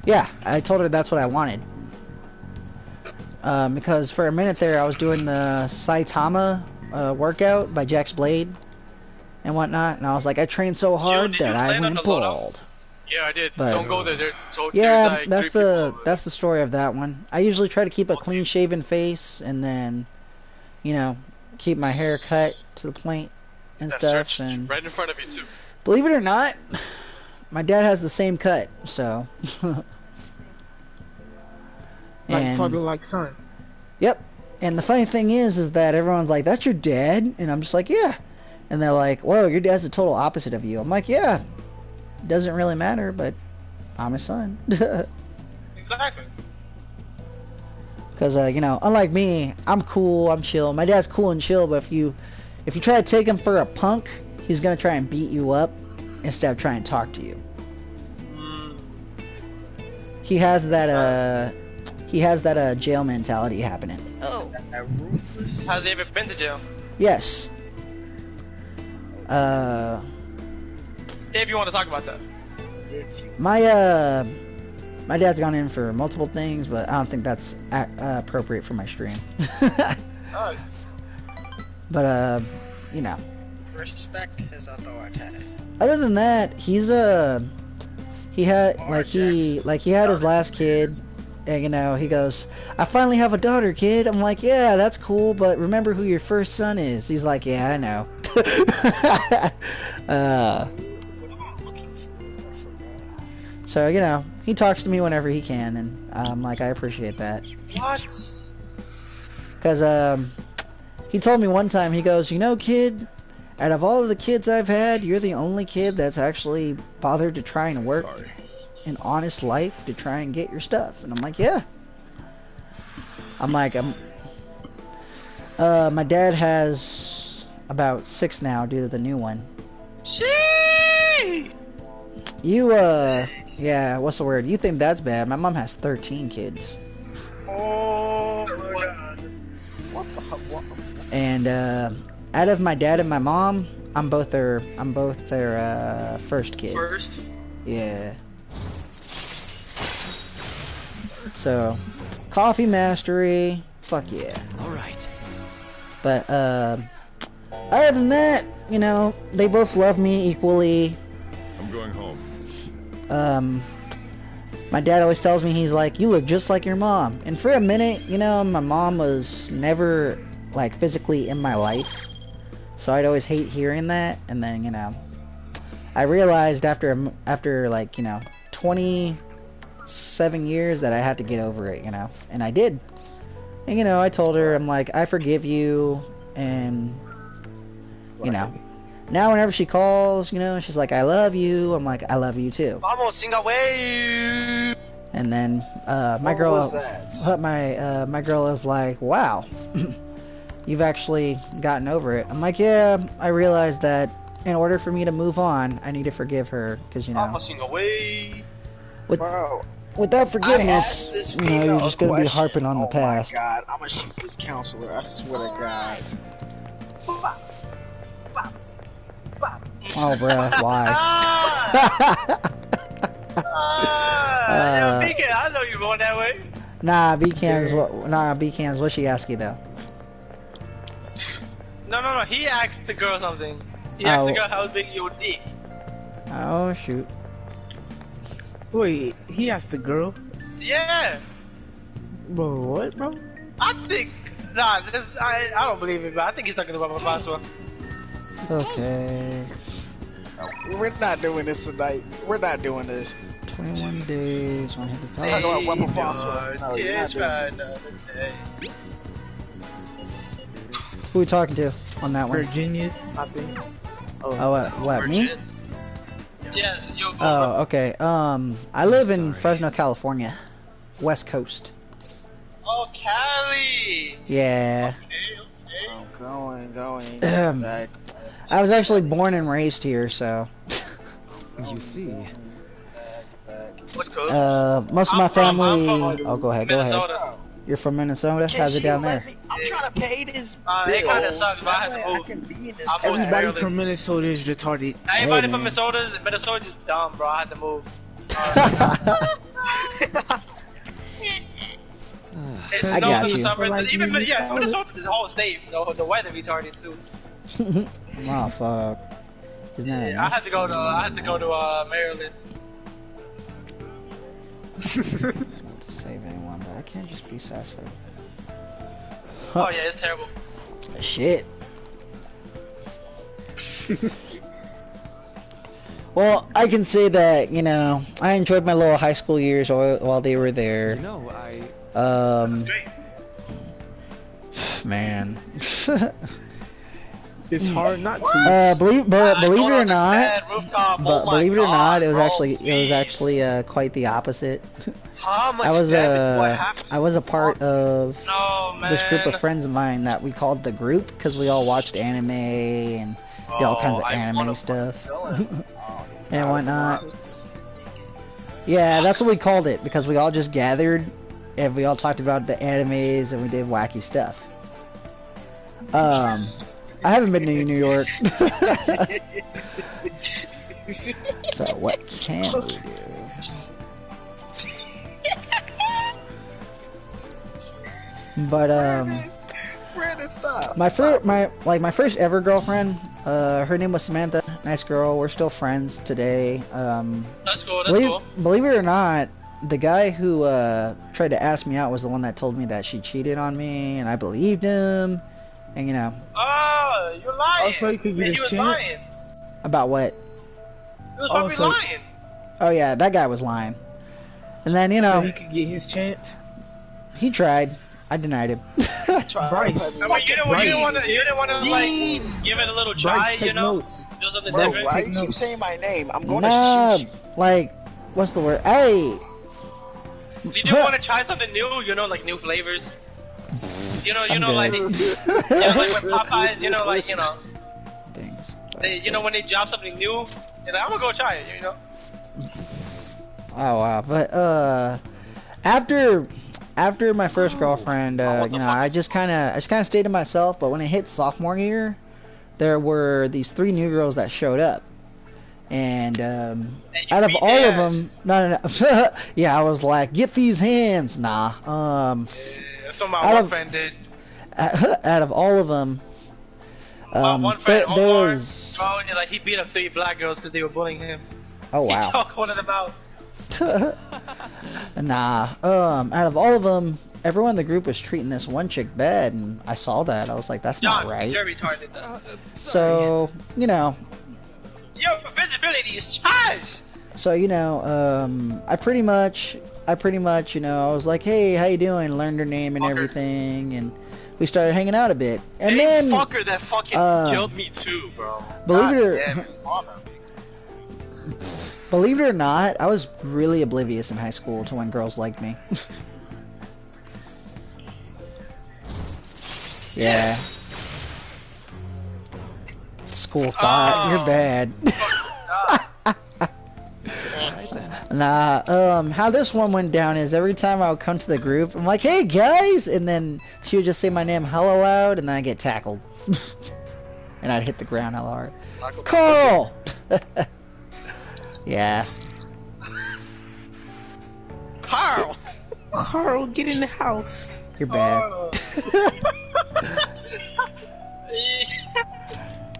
yeah, I told her that's what I wanted. Because for a minute there, I was doing the Saitama workout by Jack's Blade and whatnot, and I was like, I trained so hard that I went bald. Yeah, I did. But, don't go there. Yeah, like that's the story of that one. I usually try to keep a clean-shaven face, and then, you know, keep my hair cut to the point and stuff. And right in front of you too. Believe it or not, my dad has the same cut, so. Like father, like son. Yep. And the funny thing is that everyone's like, "That's your dad," and I'm just like, "Yeah." And they're like, "Whoa, your dad's the total opposite of you." I'm like, "Yeah." Doesn't really matter, but I'm his son. Exactly. Because you know, unlike me, I'm cool, I'm chill. My dad's cool and chill, but if you try to take him for a punk, he's gonna try and beat you up instead of trying to talk to you. He has that jail mentality happening. Oh, ruthless. Has he ever been to jail? Yes. If you want to talk about that. My dad's gone in for multiple things, but I don't think that's appropriate for my stream. Alright. But you know. Respect his authority. Other than that, he had his last kid, and you know, he goes, "I finally have a daughter, kid." I'm like, "Yeah, that's cool, but remember who your first son is." He's like, "Yeah, I know." So you know, he talks to me whenever he can, and I'm like, I appreciate that. What? Because he told me one time, he goes, "You know, kid, out of all of the kids I've had, you're the only kid that's actually bothered to try and work an honest life to try and get your stuff." And I'm like, yeah. I'm like, my dad has about 6 now due to the new one. Shit! Yeah, what's the word? You think that's bad? My mom has 13 kids. Oh my god. And out of my dad and my mom, I'm both their first kid. First? Yeah. So, coffee mastery, fuck yeah. Alright. But other than that, you know, they both love me equally. I'm going home. My dad always tells me, he's like, "You look just like your mom." And for a minute, you know, my mom was never like physically in my life, so I'd always hate hearing that. And then, you know, I realized after like, you know, 27 years that I had to get over it, you know, and I did. And you know, I told her, I'm like, "I forgive you," and you know, now whenever she calls, you know, she's like, "I love you." I'm like, "I love you too." Vamos, sing away! And then my What girl, was that? my girl was like, "Wow, you've actually gotten over it." I'm like, "Yeah, I realized that in order for me to move on, I need to forgive her because you know, without forgiveness, you know, you're just gonna be harping on the past." Oh my god, I'm gonna shoot this counselor. I swear to God. Oh, bruh, why? Yo, BK, I know you're going that way. Nah, B-Cams, what she ask you though? No. He asked the girl something. He asked the girl how big your dick. Oh, shoot. Wait, he asked the girl? Yeah. Bro, what, bro? I think, I don't believe it, but I think he's talking about my sponsor. Okay. We're not doing this tonight. We're not doing this. 21 days. Talk about weapon phosphor. No, you're not doing this. Who are we talking to on that one? Virginia, I think. What, me? Yeah, you. Oh, okay. I live in Fresno, California, West Coast. Oh, Cali. Yeah. Okay. I'm going. Back. I was actually born and raised here, so. You see. What's coast? Most of my family. Oh, go ahead. Go ahead. You're from Minnesota? How's it down there? I'm trying to pay this bill. It kind of sucks, but I have to move. I can be in this Everybody from Minnesota is retarded. Everybody from Minnesota is dumb, bro. I have to move. It I snows got in the you. summer. Like Even Minnesota. Minnesota, the whole state, the weather retarded too. Oh, fuck. Isn't that Yeah, I had to go to Maryland. not to save anyone, but I can't just be satisfied. Oh yeah, it's terrible. Shit. Well, I can say that, you know, I enjoyed my little high school years while they were there. You know, That's great. Man. It's hard not to. Believe it or not, Rooftop, believe it or not, it was bro, actually quite the opposite. How much I was damage do I have to I was a part of this group of man. friends of mine that we called the group because we all watched anime and did all kinds of anime stuff and whatnot. Yeah, that's what we called it because we all just gathered and we all talked about the animes and we did wacky stuff. I haven't been to New York. So what can we do? But Brandon, stop. my first ever girlfriend, her name was Samantha. Nice girl. We're still friends today. That's cool. Believe it or not, the guy who tried to ask me out was the one that told me that she cheated on me, and I believed him. And you know. Oh, you're lying. Also, you could get his chance. Lying. About what? He was probably lying. Oh yeah, that guy was lying. And then you know. So he could get his chance. He tried. I denied him. Bryce. I mean, you didn't want to like give it a little try, Bryce, take you know? notes. Do something Bro, different. why you keep saying my name? I'm going Nah, to shoot you. like, what's the word? Hey. You didn't want to try something new, you know, like new flavors. You know, like when Popeyes, when they drop something new, you're like, I'm gonna go try it, you know. Oh wow, but after my first girlfriend, I just kind of stayed to myself. But when it hit sophomore year, there were these 3 new girls that showed up, and out of all of them, no, yeah, I was like, get these hands, nah. That's what my one friend did. Out of all of them, my one friend, there Omar, was. bro, like he beat up 3 black girls because they were bullying him. Oh wow. He choked one of them out. Nah. Out of all of them, everyone in the group was treating this one chick bad, and I saw that. I was like, that's not right. You're retarded. So, you know. Your visibility is trash. So, you know, I pretty much, you know, I was like, hey, how you doing? Learned her name and everything, and we started hanging out a bit. And then fucker that fucking killed me too, bro. Believe it or not, I was really oblivious in high school to when girls liked me. Yeah. School thought, you're bad. Nah, how this one went down is every time I would come to the group, I'm like, hey guys! And then she would just say my name hella loud, and then I get tackled. And I'd hit the ground hella hard. Carl! Yeah. Carl! Carl, get in the house. You're bad.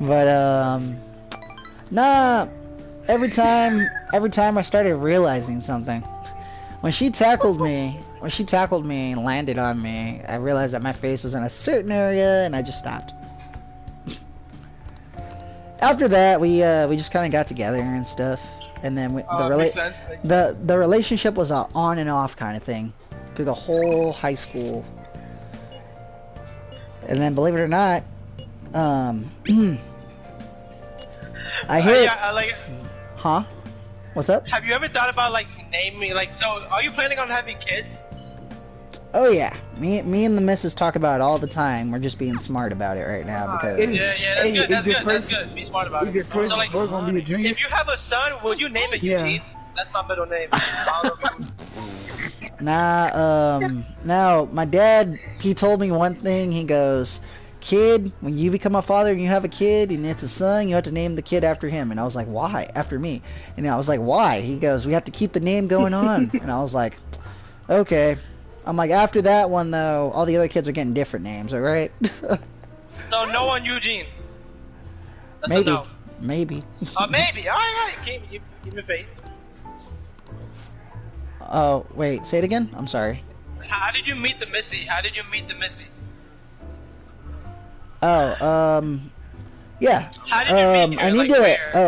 But, nah, every time I started realizing something. When she tackled me and landed on me, I realized that my face was in a certain area, and I just stopped. After that, we just kind of got together and stuff, and then the relationship was a on and off kind of thing through the whole high school. And then, believe it or not, I hit. Huh? What's up? Have you ever thought about like naming so? Are you planning on having kids? Oh yeah, me and the missus talk about it all the time. We're just being smart about it right now because. Yeah, that's good. Be smart about it. So like, gonna be a dream? if you have a son, would you name it Eugene? That's my middle name. Now my dad, he told me one thing. He goes, kid, when you become a father and you have a kid and it's a son, you have to name the kid after him. And I was like, why? After me. And I was like, why? He goes, we have to keep the name going on. And I was like, okay. I'm like, after that one though, all the other kids are getting different names, alright? So no one Eugene. That's maybe. A no. Maybe. Maybe. Alright, give me faith. Oh, wait, say it again? I'm sorry. How did you meet the Missy? Oh, yeah. How did you meet her? I need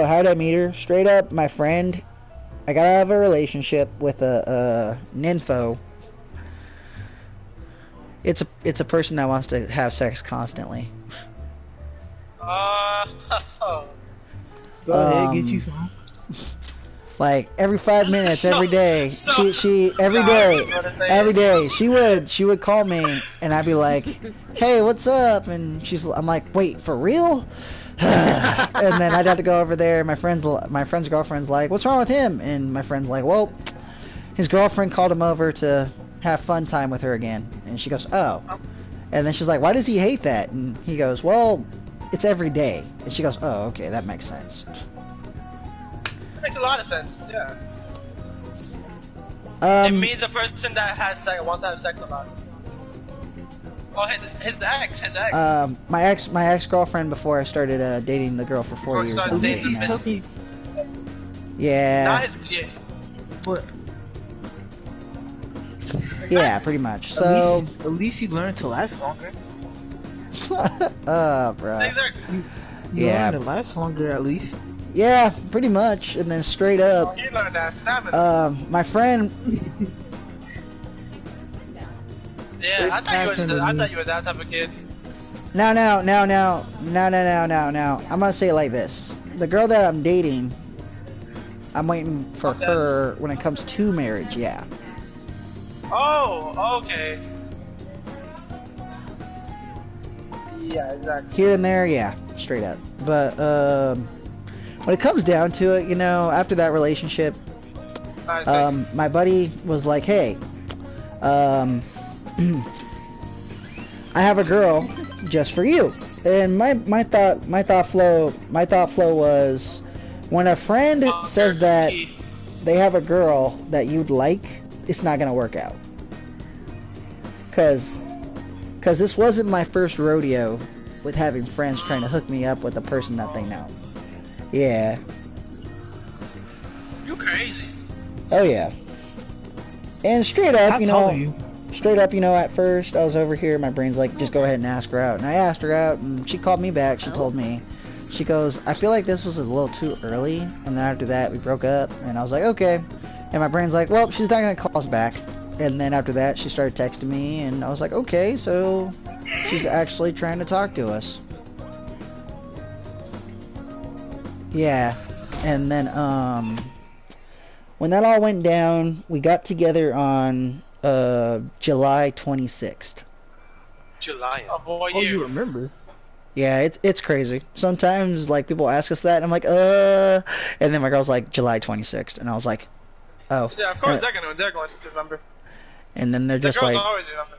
how did I meet her? Straight up, my friend, I got out of a relationship with a nympho. It's a person that wants to have sex constantly. Go ahead, get you some. Like every 5 minutes, every day. She every day. She would call me, and I'd be like, "Hey, what's up?" And I'm like, "Wait, for real?" And then I'd have to go over there. My friend's girlfriend's like, "What's wrong with him?" And my friend's like, "Well, his girlfriend called him over to have fun time with her again." And she goes, "Oh." And then she's like, "Why does he hate that?" And he goes, "Well, it's every day." And she goes, "Oh, okay, that makes sense." Makes a lot of sense, yeah. It means a person that has sex wants to have sex a lot. Oh, his ex. My ex-girlfriend before I started dating the girl for 4 years. At least he's talking. Yeah. Not his, What? Yeah, pretty much. So. At least you learned to last longer. Bro. You learned to last longer at least. Yeah, pretty much. And then straight up, you learned that stamina. my friend. Yeah, I thought you were that type of kid. No. I'm gonna say it like this: the girl that I'm dating, I'm waiting for her when it comes to marriage. Yeah. Oh, okay. Yeah, exactly. Here and there, yeah, straight up. But when it comes down to it, after that relationship, my buddy was like, "Hey, I have a girl just for you." And my thought flow was, when a friend says that they have a girl that you'd like, it's not gonna work out. Cause this wasn't my first rodeo with having friends trying to hook me up with a person that they know. Yeah. You crazy. Oh yeah. And straight up, at first I was over here, my brain's like, just go ahead and ask her out. And I asked her out, and she called me back. She told me, she goes, "I feel like this was a little too early." And then after that, we broke up, and I was like, okay. And my brain's like, well, she's not gonna call us back. And then after that, she started texting me, and I was like, okay, so she's actually trying to talk to us. Yeah. And then, when that all went down, we got together on July 26th. July. Of what Oh, year? you remember? Yeah, it's crazy. Sometimes like people ask us that, and I'm like, and then my girl's like July 26th, and I was like, oh. Yeah, of course they're going to remember. And then they're just like, always remember.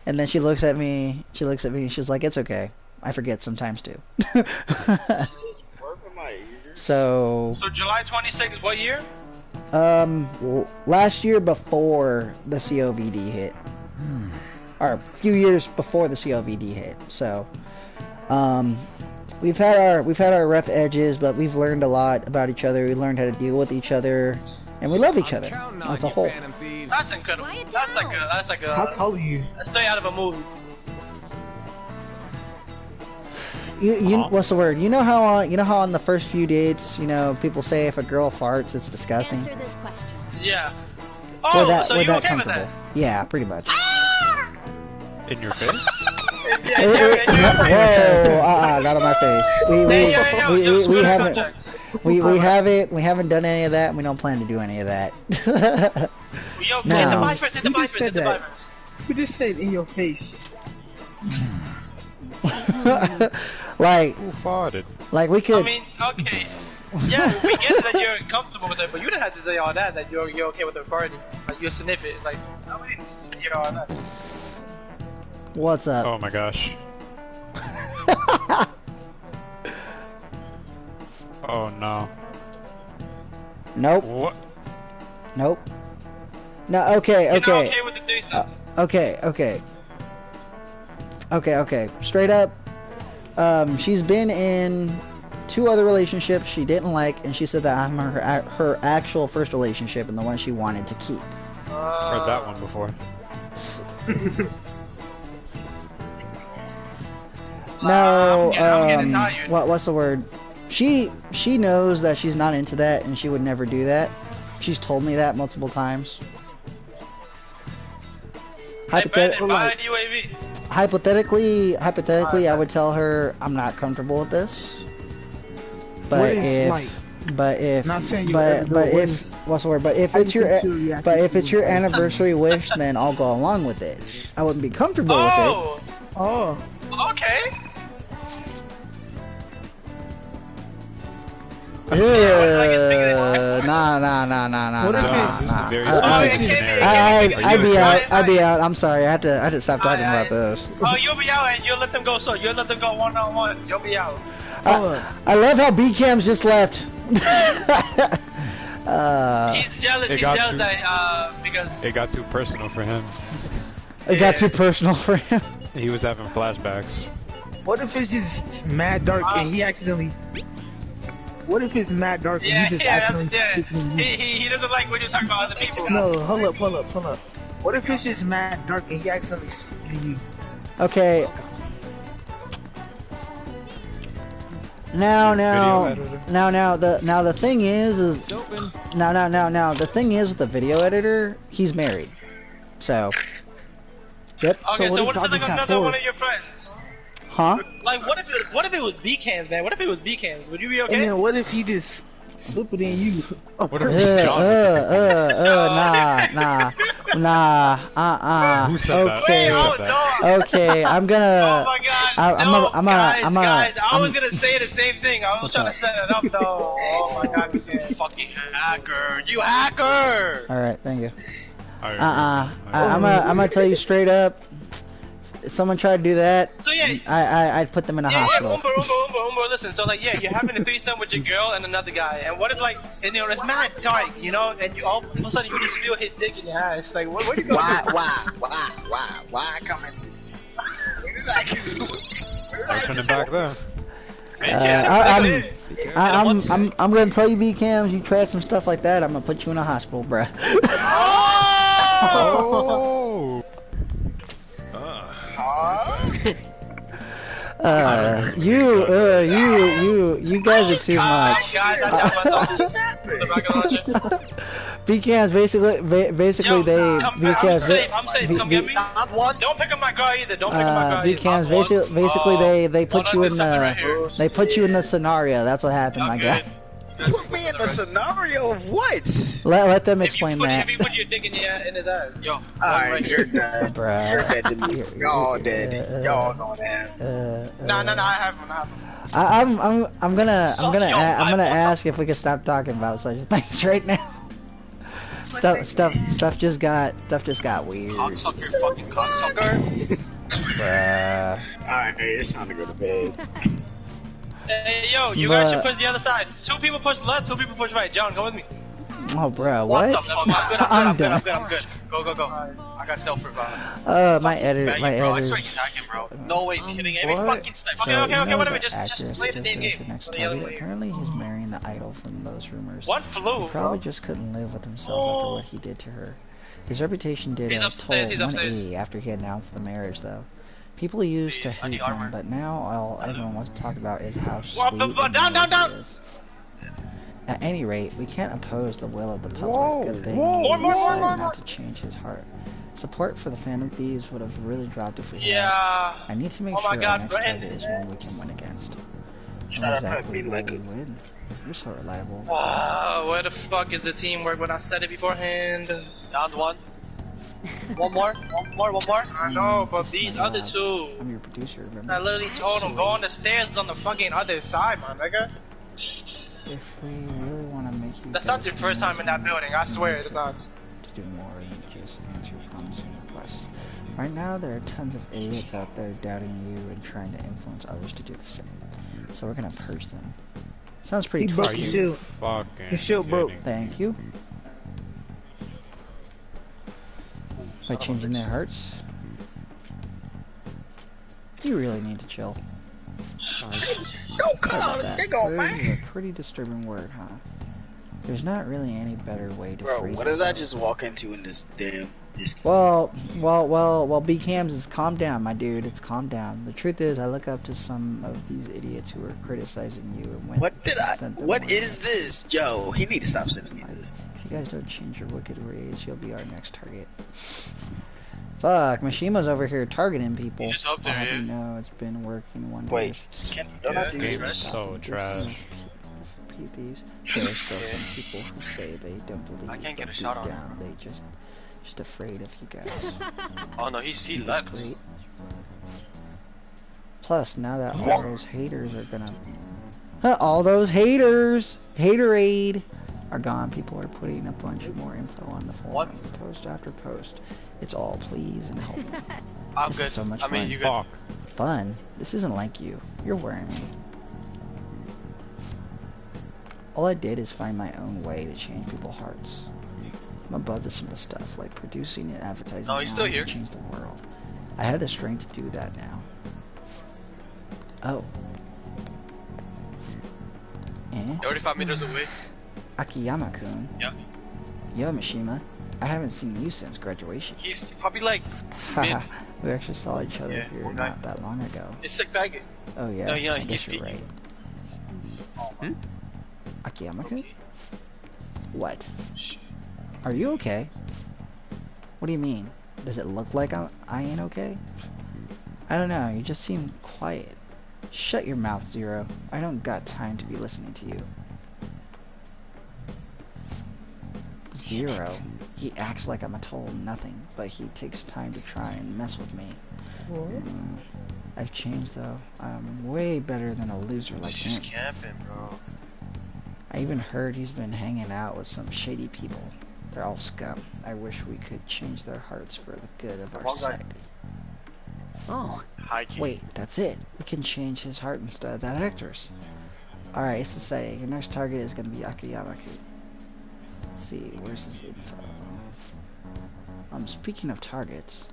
and then she looks at me. And she's like, it's okay. I forget sometimes too. So July 26th is what year? last year before the COVD hit. Or a few years before the COVD hit. So we've had our rough edges, but we've learned a lot about each other. We learned how to deal with each other, and we love each other as a whole. That's incredible. That's like a How tall are you? Stay out of a movie. You what's the word? You know how on the first few dates, people say if a girl farts, it's disgusting. Answer this question. Yeah. Oh, so you okay with that? Yeah, pretty much. In your face? Whoa! Not on my face. We haven't done any of that. And we don't plan to do any of that. No. Hit the bifrost. You just said in your face. Like, Who farted? like we could. I mean, okay. Yeah, we get that you're comfortable with it, but you didn't have to say all that you're okay with the party. Like, you sniff it. Like, nobody needs to hear all that. What's up? Oh my gosh. Oh no. Nope. What? Nope. No. Okay. You're not Okay. okay with the threesome. Okay. Straight up. She's been in 2 other relationships she didn't like, and she said that I'm her actual first relationship and the one she wanted to keep. Heard that one before. No, I'm getting tired. what's the word? She knows that she's not into that, and she would never do that. She's told me that multiple times. Hypothetically, I would tell her I'm not comfortable with this. But if it's your anniversary wish, then I'll go along with it. I wouldn't be comfortable with it. Oh. Okay. Nah. What if it's I'd be out. I'm sorry. I had to stop talking about this. Oh, you'll be out and you'll let them go. So you'll let them go one-on-one. You'll be out. I love how B-Cam's just left. He's jealous. He's jealous that because it got too personal for him. It got too personal for him. He was having flashbacks. What if it's just mad dark and he accidentally? What if it's mad dark and he just accidentally sticking in you? He doesn't like when you're talking about other people. No, hold up. What if it's just mad dark and he accidentally sticking in you? Okay. Now the thing is the thing is with the video editor, he's married. So. Yep. Okay, so what if it's like another one of your friends? Huh? Like, what if it was B-cans, man? What if it was B-cans? Would you be okay? And then what if he just slip it in you? What if it's nah. Who said Okay. that? Okay, I'm gonna. Oh my god! Guys, I was gonna say the same thing. I was trying to set it up though. Oh my god, you fucking hacker! You hacker! All right, thank you. Alright. I'm gonna tell you straight up. If someone tried to do that, so yeah, I'd put them in a hospital. Umber, listen. So like, yeah, you're having a threesome with your girl and another guy, and what if like, and, it's mad dark, and you all of a sudden you just feel his dick in your ass. Like, what are you going to do? Why come into this? Where did I get? No turning back there. I'm gonna tell you, B-Cams, you tried some stuff like that, I'm gonna put you in a hospital, bruh. Oh! You guys are too much. BCAMs basically Yo, they come, BCAMs I'm safe. Come get me. Not one. Don't pick up my guy either. Don't pick up my guy. BCAMs basically they put you in the scenario. That's what happened, my guy. Put me in the scenario of what? Let them explain that. If you put your dick in his ass. Yo. Alright, you're dead. Bruh. You're dead to me. Y'all dead. Y'all gonna have. No, I have one. I'm gonna ask if we can stop talking about such things right now. Stuff just got weird. Cocksucker, fucking cocksucker. Bruh. Alright, it's time to go to bed. Hey, yo, you guys should push the other side. 2 people push left, 2 people push right. John, go with me. Oh, bro, what? What the fuck? I'm good. Go. I got self-revive. My editor. I swear he's hacking, bro. No way, he's kidding. Every fucking snipe. Okay, whatever. Just play the damn game. Apparently, he's marrying the idol from those rumors. One flew. He probably just couldn't live with himself after what he did to her. His reputation did a toll 180 after he announced the marriage, though. People used to hate him, but now all everyone wants to talk about is how sweet down. He is. At any rate, we can't oppose the will of the public. Good thing he decided not to change his heart. Support for the Phantom Thieves would have really dropped if we had. I need to make sure our next target is one we can win against. Exactly win. You're so reliable. Where the fuck is the teamwork when I said it beforehand? Down one. One more. I know, but these other 2. I'm your producer, remember? I literally told him, go on the stairs on the fucking other side, my nigga. If we really want to make you... That's not your first time in that building, I swear it's not. To do more than just answer promising requests. Right now, there are tons of idiots out there doubting you and trying to influence others to do the same. So we're gonna purge them. Sounds pretty broke his shield. His shield broke. Thank you. By changing their hearts. You really need to chill. Sorry. Don't call it big old man. Purge is a pretty disturbing word, huh? There's not really any better way to phrase it. What did I just walk into in this damn Well, BCAMs is calm down, my dude. It's calm down. The truth is, I look up to some of these idiots who are criticizing you and when What is this? Yo, he need to stop sending me this. If you guys don't change your wicked ways, you'll be our next target. Fuck, Mishima's over here targeting people. Just up there, you know, it's been working wonders. Wait, don't I do this? So trash. Repeat these. There's still some people who say they don't believe. I can't get a shot on him. They just afraid of you guys. Oh no, he left. Great. Plus, now that all those haters are gonna... all those haters! Haterade! Are gone. People are putting a bunch of more info on the forum. Post after post. It's all please and help. I'm this good. Is so much I mean, fun. you good. Fun? This isn't like you. You're wearing me. All I did is find my own way to change people's hearts. I'm above the simple stuff like producing and advertising. No, he's still here. To change the world. I have the strength to do that now. Oh. 35 meters away. Akiyama-kun. Yep. Yo, Mishima. I haven't seen you since graduation. He's probably like Haha. We actually saw each other here not that long ago. It's sick faggot. Oh yeah. No, yeah, I guess you're right. Akiyama-kun? What? Are you okay? What do you mean? Does it look like I ain't okay? I don't know, you just seem quiet. Shut your mouth, Zero. I don't got time to be listening to you. Zero. He acts like I'm a total nothing, but he takes time to try and mess with me. I've changed though. I'm way better than a loser like him. He's camping, bro. I even heard he's been hanging out with some shady people. They're all scum. I wish we could change their hearts for the good of our society. Oh, wait, that's it. We can change his heart instead of that actor's. Alright, it's to say, your next target is going to be Akiyama-kun. Let's see, where's his info? Speaking of targets.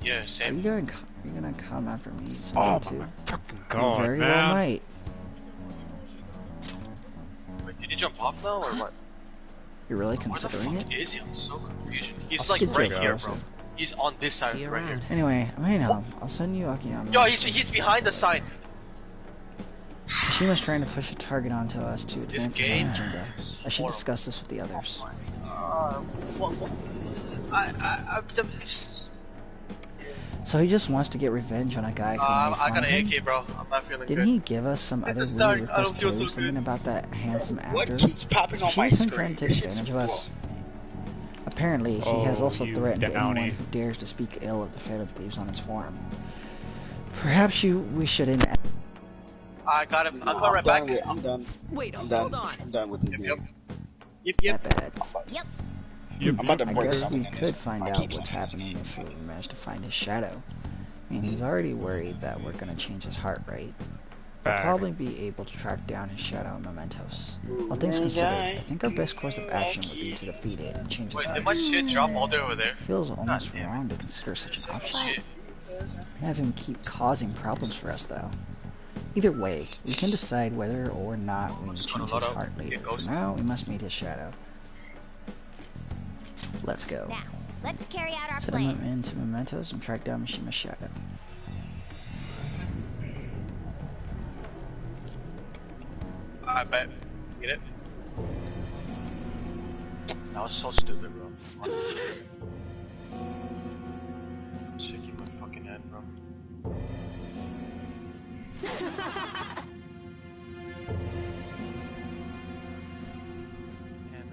Yeah, same. Are you gonna come after me? Oh too? my fucking god, you very man. well might. Wait, did he jump off now or what? You're really considering Where the fuck is he? I'm so confused. He's like right here, bro. He's on this side right here. Anyway, I mean, I'll send you Akiyama. Yo, he's behind the sign. She was trying to push a target onto us to advance his own agenda. I should horrible. discuss this with the others. What? So he just wants to get revenge on a guy who made fun I got of an him? AK, bro. I'm not feeling Didn't good. he give us some It's other a start. weird I don't request feel too? so Something good. about that handsome actor? What keeps popping on She my been screen? trying to This take shit's advantage of slow. us. Apparently, he has Oh, also you threatened anyone downy. who dares to speak ill of the Phantom Thieves on his forum. Perhaps we shouldn't. I got him. I'll No, go I'm right done back. with. I'm done. Wait, I'm hold done. on. I'm done with this Yep, game. yep. That bad. Yep. I'm about to I break guess something we in this. could find I out keep what's playing this happening game. if we manage to find his shadow. I mean, he's already worried that we're gonna change his heart, right? We'll Bag. probably be able to track down his shadow and mementos. All things Ooh, considered, I guy. think our best course of action would be to defeat it and change his Wait, did heart. my shit drop all the way over there? Feels almost damn it. wrong to consider such an option. Shit. Have him keep causing problems for us, though. Either way, we can decide whether or not we Just gonna change load his up, heart later. get For ghosted. now, we must meet his shadow. Let's go. Now, let's carry out our Set plan. him into mementos and track down Mishima's shadow. I bet. Get it? That was so stupid, bro. Shaking my fucking head, bro. Damn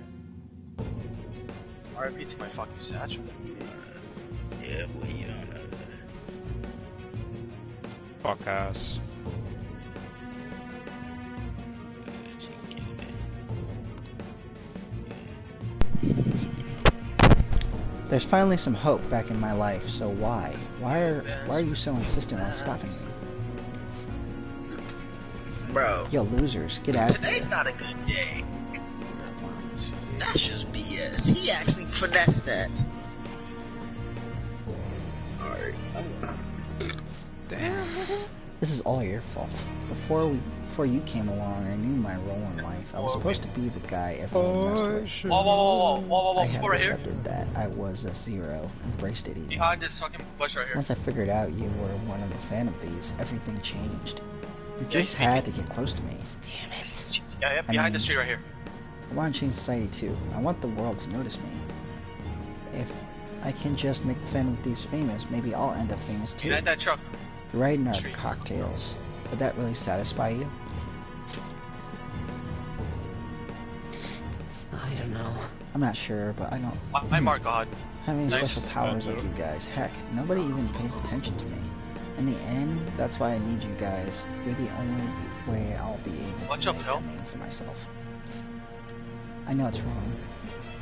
it. RIP to my fucking statue. Yeah, boy, you don't know that. Fuck ass. There's finally some hope back in my life, so why? Why are you so insistent on stopping me? Bro, Yo, losers, get out of here. today's not a good day. That's just BS. He actually finessed that. Alright, This is all your fault. Before you came along, I knew my role in life. I was supposed to be the guy everyone messed with. Whoa, I had right here. accepted that I was a zero, embraced it even. Behind this fucking bush right here. Once I figured out you were one of the Phantom Thieves, everything changed. You Yeah, just had to get close to me. Damn it. Yeah, behind the street right here. I want to change society too. I want the world to notice me. If I can just make the Phantom Thieves famous, maybe I'll end up famous too. Behind that truck. Right in our cocktails. Would that really satisfy you? I don't know. I'm not sure, but I don't. My mark, God. Having Nice. special powers like you guys, heck, nobody even pays attention to me. In the end, that's why I need you guys. You're the only way I'll be able Watch to up, make Hill. a name for myself. I know it's wrong,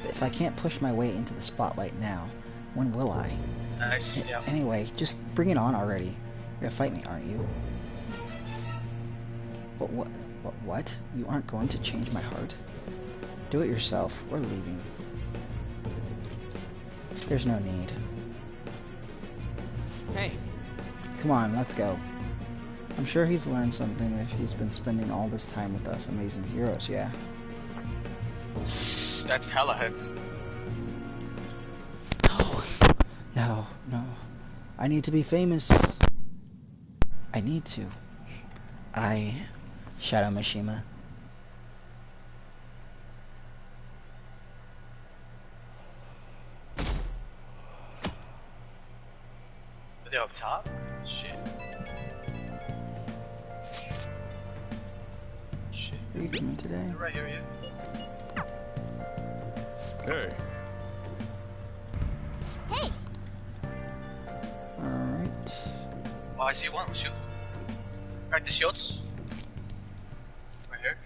but if I can't push my way into the spotlight now, when will I? Nice, yeah. Anyway, just bring it on already. You're gonna fight me, aren't you? But what? You aren't going to change my heart? Do it yourself. We're leaving. There's no need. Hey. Come on, let's go. I'm sure he's learned something if he's been spending all this time with us amazing heroes, yeah? That's hella heads. No. I need to be famous. I need to. Shadow Mishima. Are they up top? Shit. Are you coming today? They're right here, yeah. Hey. Hey! Alright. Oh, I see one. Shoot. Right, the shields. Right here.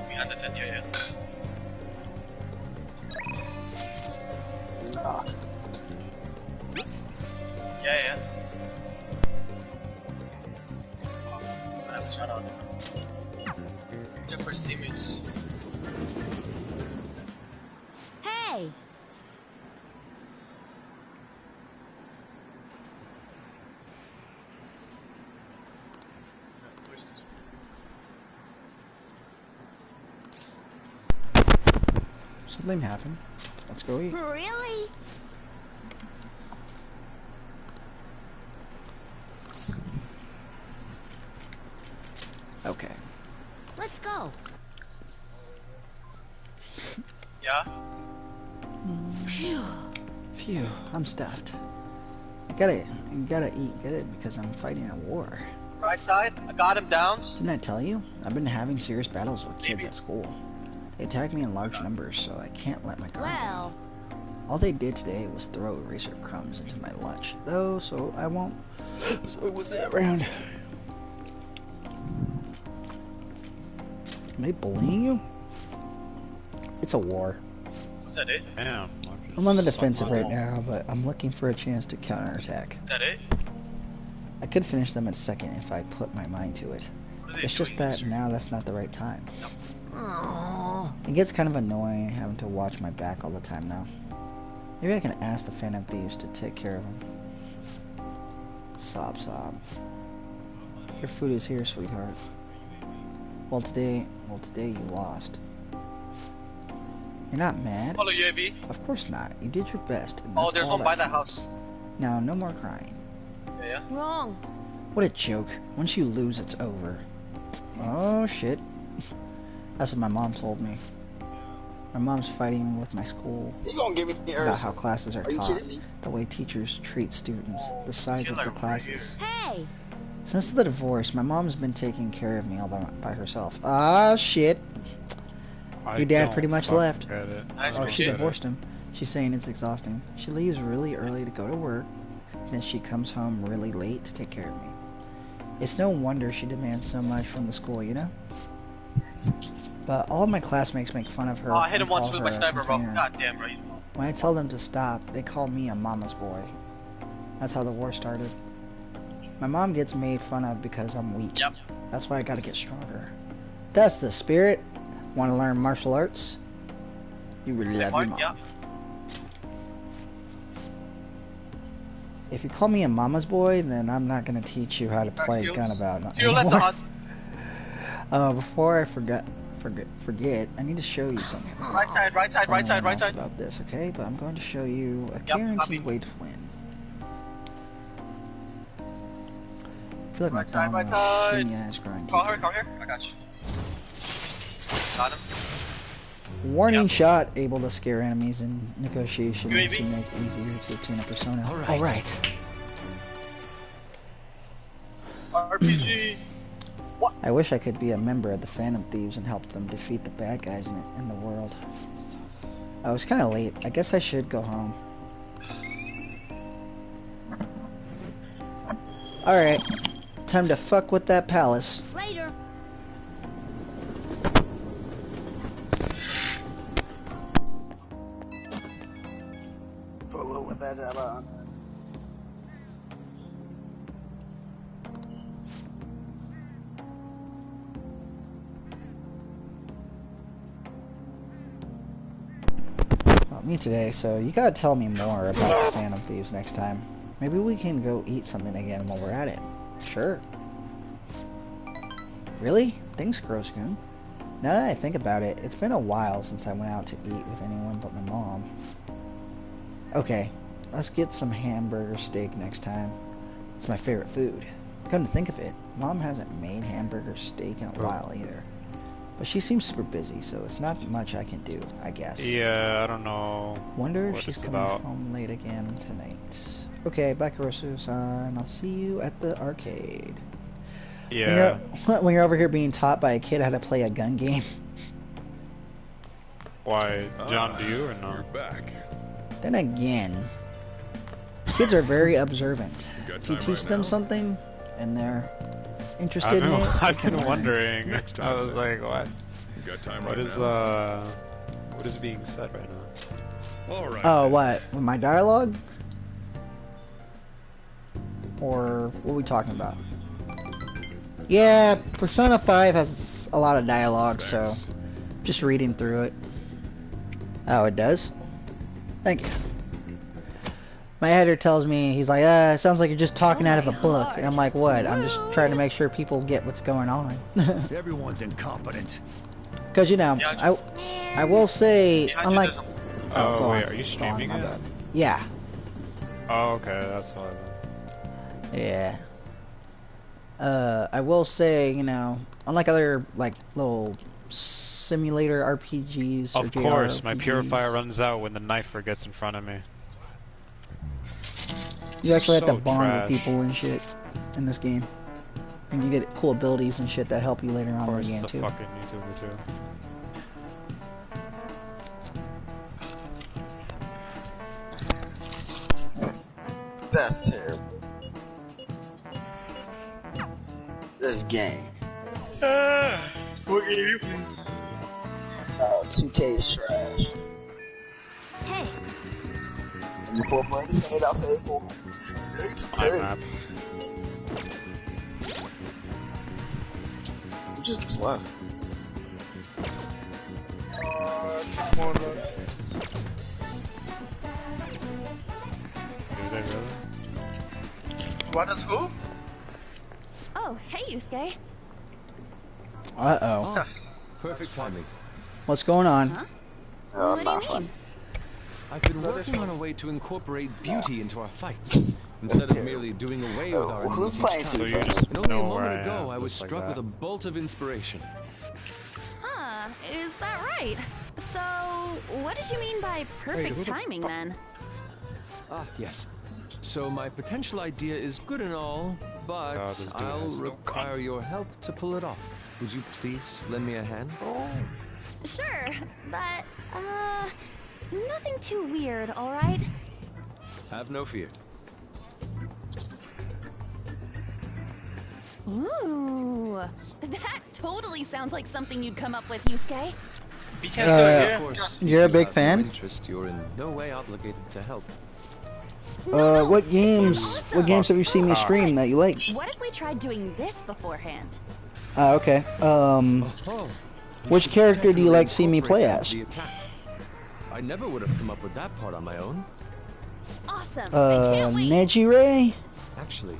Behind the tent, yeah. Nah. Yeah. Oh, I have a shot on. Your first teammates. Hey! Something happened. Let's go eat. Really? Okay. Let's go. Yeah? Phew, I'm stuffed. I gotta eat good because I'm fighting a war. Right side, I got him down. Didn't I tell you? I've been having serious battles with kids at school. They attack me in large numbers, so I can't let my guard down. All they did today was throw eraser crumbs into my lunch, though, so I won't. So it was that round. Are they bullying you? It's a war. Is that it? Damn. I'm on the defensive right now, but I'm looking for a chance to counterattack. Is that it? I could finish them in second if I put my mind to it. It's just that now that's not the right time. It gets kind of annoying having to watch my back all the time now. Maybe I can ask the Phantom Thieves to take care of them. Sob sob. Your food is here, sweetheart. Well today you lost. You're not mad? Hello, UAV. Of course not. You did your best. And Oh, that's there's all one by that the counts. house. Now, no more crying. Yeah. Wrong. What a joke. Once you lose, it's over. Oh, shit. That's what my mom told me. My mom's fighting with my school You gonna give me the about how classes are you taught, kidding me? the way teachers treat students, the size of the classes. Hey! Since the divorce, my mom's been taking care of me all by herself. Ah, shit. Your dad pretty much left. Oh, she divorced him. She's saying it's exhausting. She leaves really early to go to work, then she comes home really late to take care of me. It's no wonder she demands so much from the school, you know? But all of my classmates make fun of her. Oh, I hit him and once call with her my a sniper, bro. complainer. God damn, bro. When I tell them to stop, they call me a mama's boy. That's how the war started. My mom gets made fun of because I'm weak. Yep. That's why I gotta get stronger. That's the spirit. Want to learn martial arts? You really love your mom. Yeah. If you call me a mama's boy, then I'm not gonna teach you how to play gun about To your left, anymore. Hot. Before I forget, I need to show you something. Right side, right side, right side, right side. About this, okay? But I'm going to show you a Yep, guaranteed copy. way to win. I feel like Right my side, thumb right side. is growing Come deeper. here, I got you. Got him. Warning Yep. shot, able to scare enemies in negotiation UAV. to make it easier to obtain a persona. All right. Alright. RPG. I wish I could be a member of the Phantom Thieves and help them defeat the bad guys in the world. I was kind of late. I guess I should go home. Alright. Time to fuck with that palace. Later. Pull with that on. Well, me today, so you gotta tell me more about the Phantom Thieves next time. Maybe we can go eat something again while we're at it. Sure. Really? Thanks, Grosgoon. Now that I think about it, it's been a while since I went out to eat with anyone but my mom. Okay, let's get some hamburger steak next time. It's my favorite food. Come to think of it, Mom hasn't made hamburger steak in a while either. But she seems super busy, so it's not much I can do, I guess. Yeah, I don't know. Wonder if what she's it's coming about. home late again tonight. Okay, Bakarosu-san, I'll see you at the arcade. Yeah. When you're over here being taught by a kid how to play a gun game. Why, John, do you or no? You're back. Then again, kids are very observant. got If you time teach right them now? something, and they're interested in it, they I've can been learn. wondering. Next I time, was then. like, what? You got time What right is now? what is being said right now? All right. Oh, what? With my dialogue? Or what are we talking about? Yeah, Persona 5 has a lot of dialogue, so Thanks. just reading through it. Oh, it does? Thank you. My editor tells me, he's like, it sounds like you're just talking out of a book. And I'm like, what? I'm just trying to make sure people get what's going on. Everyone's incompetent. Because, you know, I will say, unlike... Oh, go wait, on. are you Go on, streaming my it? bad. Yeah. Oh, okay, that's why. Yeah. I will say, you know, unlike other, like, little simulator RPGs. Of or course, JRPGs. my purifier runs out when the knifer gets in front of me. You actually have So to bond trash. with people and shit in this game. And you get cool abilities and shit that help you later on in the game Of course, too. it's a fucking YouTuber too. That's terrible. This game. What game? 2K is trash. Hey. And the 4.8, I'll say 4. Map. You just left. Come on, bro. Did they really? What is who? Oh, hey, Yusuke. Uh-oh. Oh, perfect timing. What's going on? Huh? Oh, What not do you fun. mean? I've been working on a way to incorporate beauty into our fights, instead of merely doing away with our who's enemies playing each So time. you FIFA? just And only a know where moment I ago, am, I was just like struck with that. a bolt of inspiration. Huh, is that right? So, what did you mean by perfect timing then? Ah, yes. So my potential idea is good and all, but this dude I'll has no require your help to pull it off. Would you please lend me a hand? Sure, but, nothing too weird, alright? Have no fear. Ooh, that totally sounds like something you'd come up with, Yusuke. We can't do it Of here. course, You're a if you big have no fan? interest, you're in no way obligated to help. No, What games? awesome. What games have you seen me stream that you like? What if we tried doing this beforehand? Okay. Oh, Which should character do you definitely like seeing me play incorporate that as? into the attack. I never would have come up with that part on my own. Awesome, I can't wait. Nejire? Actually,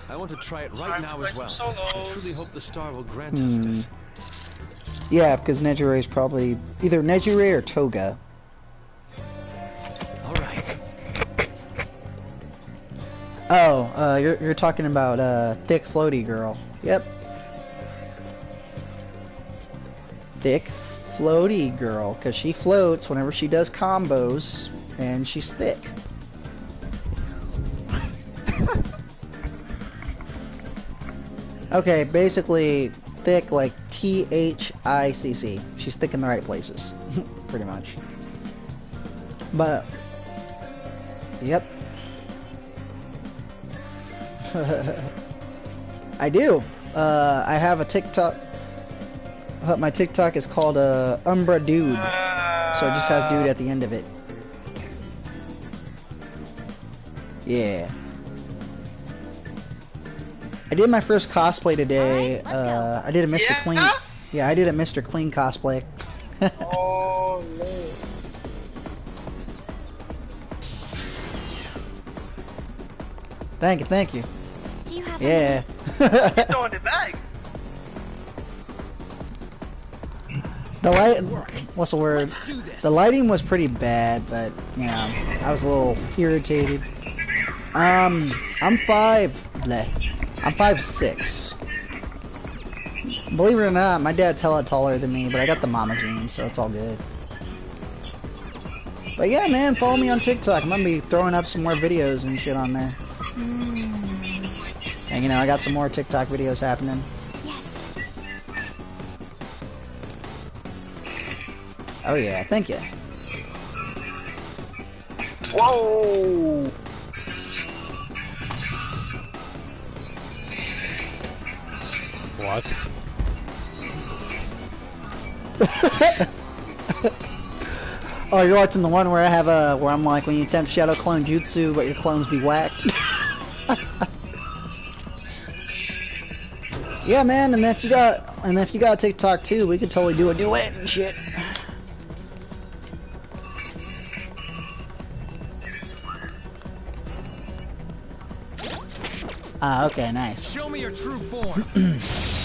I want to try it right Time now to as play well. some I solos. truly hope the star will grant us this. Yeah, because Nejire is probably either Nejire or Toga. All right. Oh, you're talking about thick floaty girl. Yep. Thick floaty girl, because she floats whenever she does combos, and she's thick. Okay, basically thick like THICC. She's thick in the right places, pretty much. But yep. I do. I have a TikTok. My TikTok is called Umbra Dude, so it just has dude at the end of it. Yeah. I did my first cosplay today. Alright, let's go. I did a Mr. Yeah? Clean. Yeah, I did a Mr. Clean cosplay. Oh, no. Thank you, thank you. Do you have Yeah. You're throwing it back. The light. What's the word? The lighting was pretty bad, but you know, I was a little irritated. I'm 5'6". Believe it or not, my dad's hella taller than me, but I got the mama jeans, so it's all good. But yeah, man, follow me on TikTok. I'm gonna be throwing up some more videos and shit on there. And you know, I got some more TikTok videos happening. Yes. Oh yeah, thank you. Whoa! What? Oh, you're watching the one where I have where I'm like, when you attempt shadow clone jutsu, but your clones be whacked. Yeah, man, and if you got TikTok too, we could totally do a duet and shit. Ah, okay, nice. Show me your true form.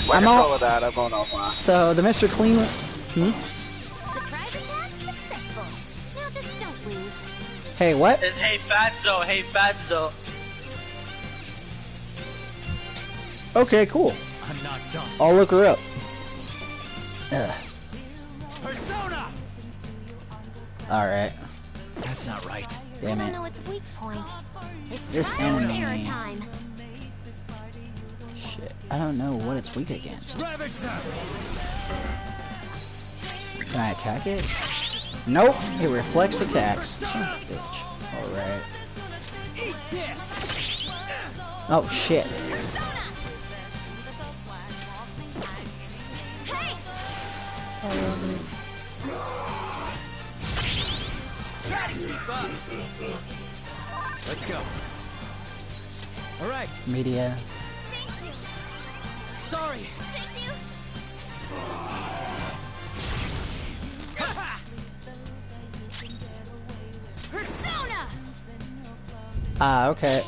My I'm all- controller died, I'm going offline. So the Mr. Clean. Surprise attack successful. Now just don't lose. Hey, what? It's hey Fatso, hey Fatso. Okay, cool. I'm not done. I'll look her up. Persona. All right. That's not right. Damn I don't it. know its weak point. It's This trial and error enemy. time. Shit. I don't know what it's weak against. Ravage them. Can I attack it? Nope. It reflects attacks. Son of a bitch. All right. Eat this. Oh shit. Try to keep up. Let's go. All right. Media. Sorry. Persona. Okay.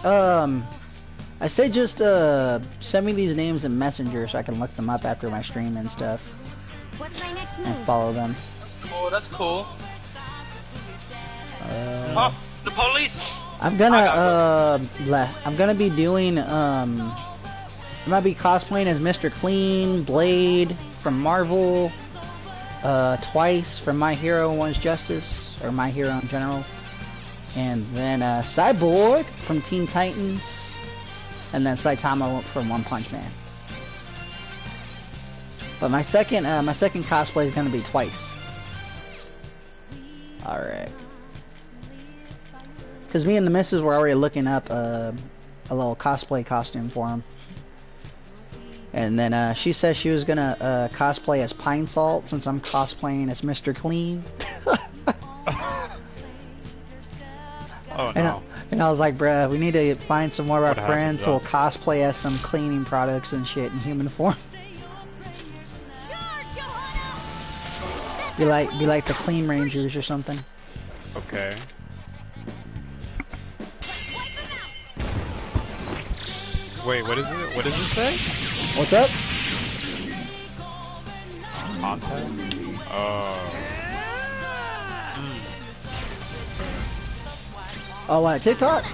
I say just send me these names in Messenger so I can look them up after my stream and stuff What's my next and move? follow them. Cool, that's cool. Oh, the police! I'm gonna be doing I might be cosplaying as Mr. Clean, Blade from Marvel, Twice from My Hero One's Justice, or My Hero in general, and then Cyborg from Teen Titans, and then Saitama from One Punch Man. But my second cosplay is gonna be Twice. All right. Because me and the missus were already looking up a little cosplay costume for him. And then she said she was gonna cosplay as Pine Salt since I'm cosplaying as Mr. Clean. Oh no. And I was like, bruh, we need to find some more of our friends who will cosplay as some cleaning products and shit in human form. Be like the Clean Rangers or something. Okay. Wait, what is it? What does it say? What's up? Content? Oh, what, TikTok?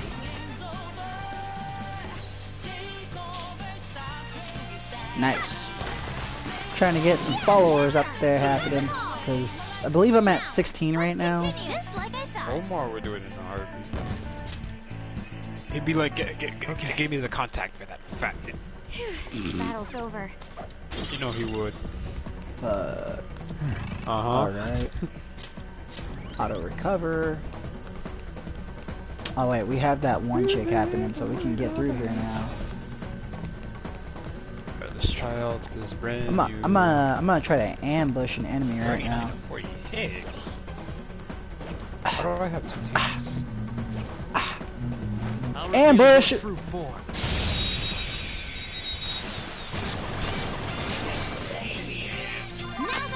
Nice. Trying to get some followers up there happening, because I believe I'm at 16 right now. Omar would do it in a heartbeat. He'd be like, give me the contact for that fat thing. Battle's over. You know he would. Alright. Auto recover. Oh wait, we have that one chick happening, so we can get through here now. This child is brand new. I'm gonna try to ambush an enemy right now. 46. How do I have two teams? Ambush!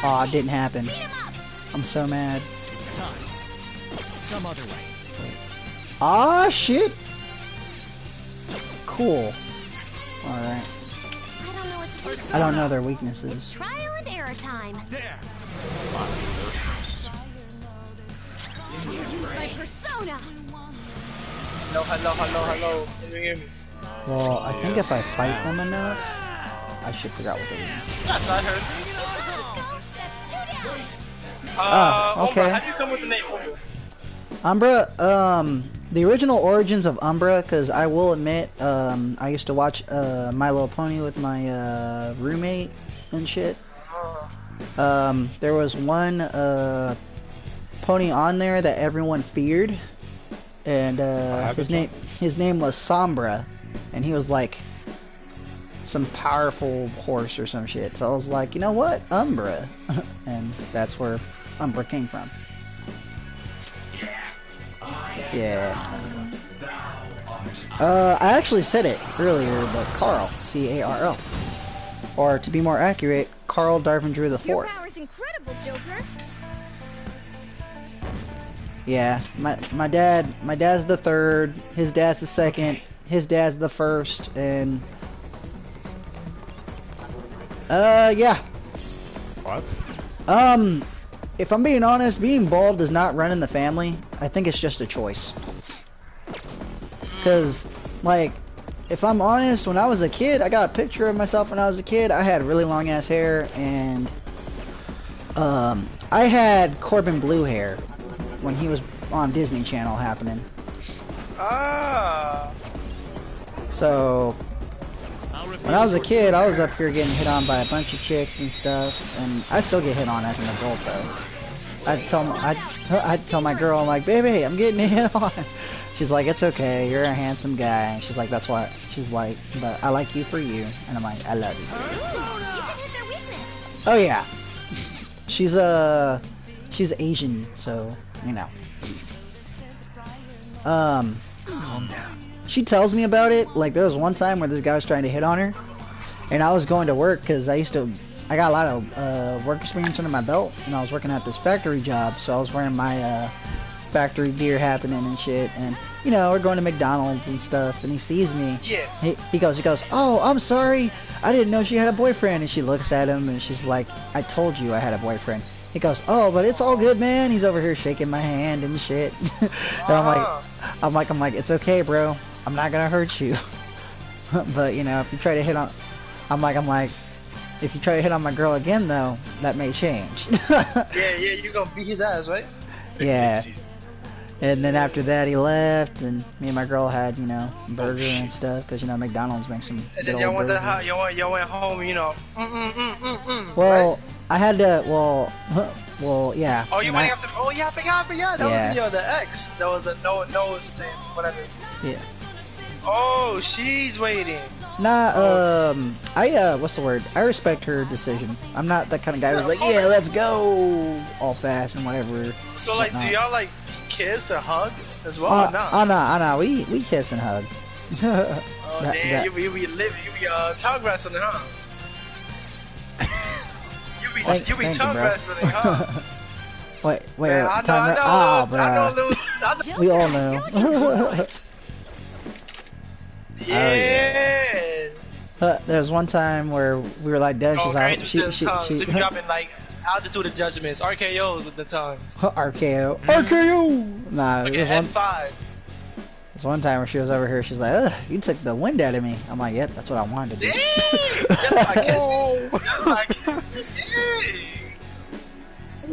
Aw, it didn't happen. I'm so mad. It's time. Some other way. Ah, shit! Cool. Alright. I don't know their weaknesses. Trial and error time. There. Use my persona. Hello. Can you hear me? Well, I think if I fight them enough, I should figure out what they mean. That's I heard. Okay. Umbra, how do you come with the name Umbra? Umbra, the original origins of Umbra, because I will admit, I used to watch My Little Pony with my roommate and shit. There was one pony on there that everyone feared, and his name was Sombra, and he was like some powerful horse or some shit. So I was like, you know what, Umbra, and that's where Umbra came from. Yeah. I actually said it earlier, but Carl, C-A-R-L, or to be more accurate, Carl Darwin Drew the Fourth. Your power's incredible, Joker. Yeah, my dad's the third, his dad's the second, his dad's the first, and yeah. What? If I'm being honest, being bald does not run in the family. I think it's just a choice. Cause, like, if I'm honest, when I was a kid, I got a picture of myself when I was a kid. I had really long ass hair, and I had Corbin Blue hair when he was on Disney Channel happening. Ah. So when I was a kid, I was up here getting hit on by a bunch of chicks and stuff, and I still get hit on as an adult though. I'd tell my girl, I'm like, baby, I'm getting hit on. She's like, it's okay, you're a handsome guy. And she's like, that's what. She's like, but I like you for you. And I'm like, I love you. Oh yeah. She's Asian, so you know. Calm down. She tells me about it. Like there was one time where this guy was trying to hit on her, and I was going to work because I got a lot of work experience under my belt, and I was working at this factory job, so I was wearing my factory gear happening and shit, and you know we're going to McDonald's and stuff, and he sees me. Yeah. He goes, oh, I'm sorry, I didn't know she had a boyfriend, and she looks at him and she's like, I told you I had a boyfriend. He goes, oh, but it's all good, man. He's over here shaking my hand and shit. And I'm like, it's okay, bro. I'm not gonna hurt you. But you know, if you try to hit on, I'm like, if you try to hit on my girl again, though, that may change. Yeah, you gonna beat his ass, right? Yeah. And then after that, he left, and me and my girl had, you know, burger and stuff, because, you know, McDonald's makes some. And then y'all went home, you know. Well, right? I had to. Well, yeah. Oh, you went after. Oh, yeah, I forgot. That was the ex. That was the no stand, whatever. Yeah. Oh, she's waiting. Nah, what's the word? I respect her decision. I'm not that kind of guy who's like, yeah, let's go, all fast and whatever. So, like, do y'all, like, kiss or hug as well or not? Oh, no, we kiss and hug. Oh, damn, you be tongue wrestling, huh? You be tongue wrestling, huh? Wait, man, I know, we all know. Yeah. There's one time where we were like done. She's like, she dropping like altitude of judgments, RKOs with the tongues. RKO. Nah, okay, F5s. There's one time where she was over here. She's like, ugh, you took the wind out of me. I'm like, yep, that's what I wanted to do. Just like kissing. Just like kissing.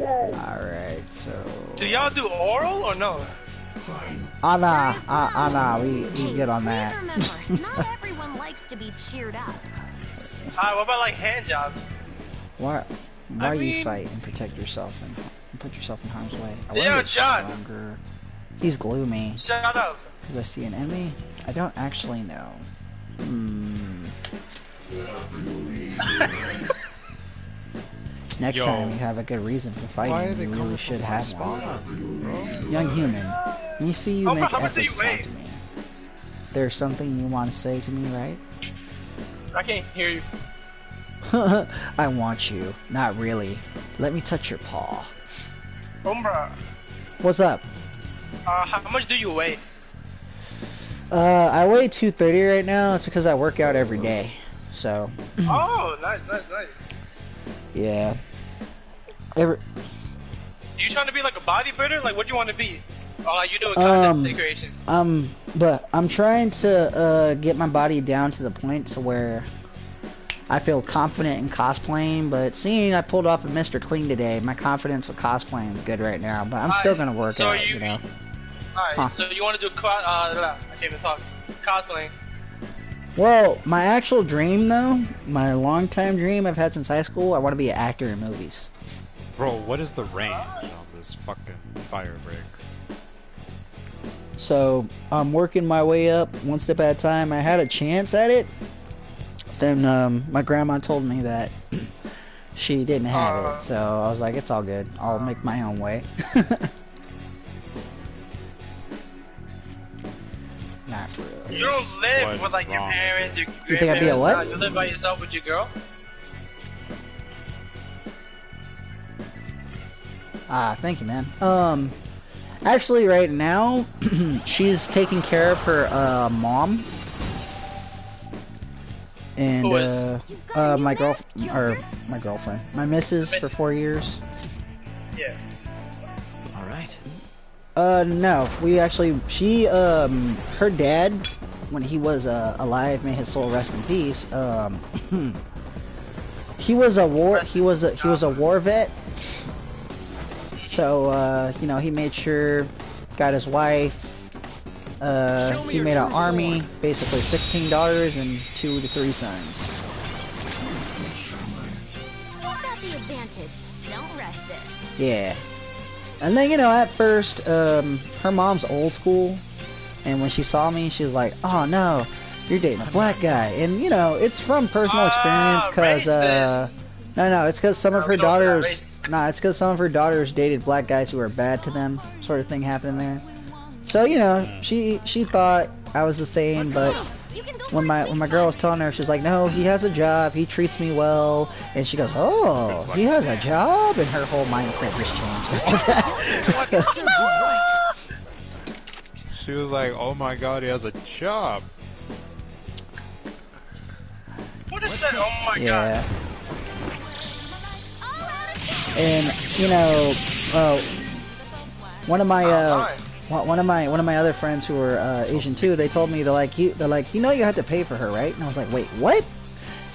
Alright, so. Do y'all do oral or no? Nah, we get on that. Remember, not everyone likes to be cheered up. Alright, what about like hand jobs? Why you fight and protect yourself and put yourself in harm's way? Yeah, John. Stronger. He's gloomy. Shut up. Does I see an enemy? I don't actually know. Next time you have a good reason for fighting, you really should have one. Young human, you see you make efforts to talk to me. There's something you want to say to me, right? I can't hear you. I want you. Not really. Let me touch your paw. Umbra. What's up? How much do you weigh? I weigh 230 right now. It's because I work out every day. So. Oh, nice. Yeah. You trying to be like a bodybuilder? Like, what do you want to be? Oh, like you doing content creation? But I'm trying to get my body down to the point to where I feel confident in cosplaying. But seeing I pulled off a Mr. Clean today, my confidence with cosplaying is good right now. But I'm still gonna work out, you know. Alright, so you want to do I can't even talk. Cosplaying. Well, my actual dream, though, my long-time dream I've had since high school, I want to be an actor in movies. Bro, what is the range on this fucking fire break? So, I'm working my way up one step at a time. I had a chance at it. Then, my grandma told me that she didn't have it. So, I was like, it's all good. I'll make my own way. Not really. You don't live with like your parents, your grandparents. You think I'd be a what? You live by yourself with your girl? Thank you, man. Actually, right now, she's taking care of her mom and my girlfriend, my missus for 4 years. Yeah. All right. No, we actually, her dad, when he was alive, may his soul rest in peace, he was a war vet. So you know, he made sure, got his wife. He made an army, basically $16 and 2 to 3 sons. You've got the advantage. Don't rush this. Yeah. And then, you know, at first, her mom's old school, and when she saw me, she was like, "Oh no, you're dating a black guy." And you know, it's from personal experience, cause no, it's cause some of her daughters, it's cause some of her daughters dated black guys who were bad to them, sort of thing happened there. So you know, she thought I was the same, but when my girl was telling her, she's like, "No, he has a job, he treats me well," and she goes, "Oh, he has a job," and her whole mindset just changed. She was like, "Oh my god, he has a job." What is that? Oh my yeah. God. And you know, one of my other friends who were Asian too, they told me they're like, you know, you had to pay for her, right? And I was like, wait, what?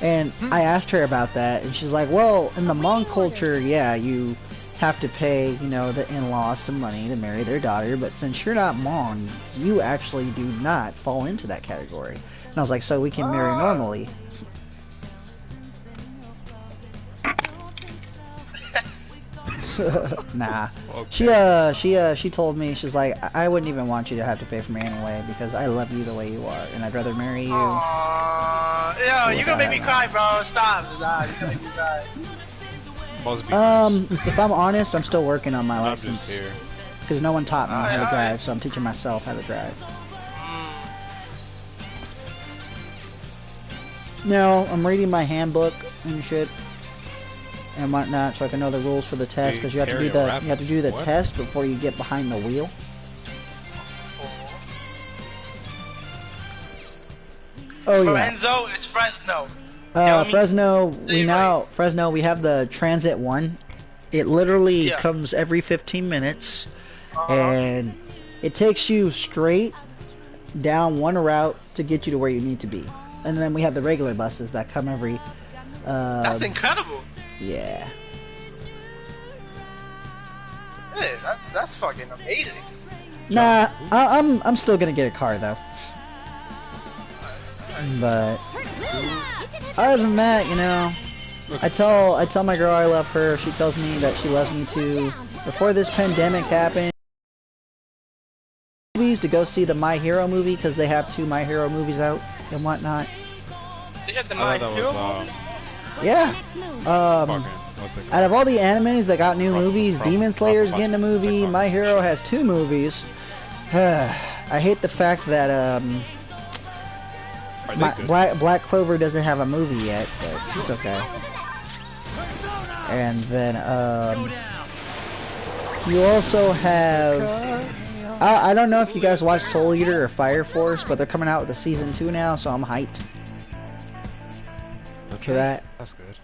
And I asked her about that, and she's like, well, in the Hmong culture, yeah, you have to pay, you know, the in-laws some money to marry their daughter, but since you're not Hmong, you actually do not fall into that category. And I was like, so we can marry normally. Nah. Okay. She told me, she's like, I wouldn't even want you to have to pay for me anyway, because I love you the way you are, and I'd rather marry you. Yo, you're gonna make me cry, bro. Stop. You're gonna make me cry. If I'm honest, I'm still working on my license. Because no one taught me how to drive, so I'm teaching myself how to drive. No, I'm reading my handbook and shit and whatnot, so I can know the rules for the test. Because you have to do the test before you get behind the wheel. Oh yeah. Enzo, it's Fresno. Fresno, we have the Transit 1. It literally comes every 15 minutes, and it takes you straight down one route to get you to where you need to be. And then we have the regular buses that come every... That's incredible. Yeah. Hey, that's fucking amazing. Nah, I'm still gonna get a car, though. But other than that, you know, I tell my girl I love her. She tells me that she loves me too. Before this pandemic happened, to go see the My Hero movie because they have 2 My Hero movies out and whatnot. They had the My Hero movie? Yeah. Out of all the animes that got new movies, Demon Slayer's getting a movie. My Hero has 2 movies. I hate the fact that Black Clover doesn't have a movie yet, but it's okay. And then you also have I don't know if you guys watch Soul Eater or Fire Force, but they're coming out with a season 2 now, so I'm hyped for that. That's good.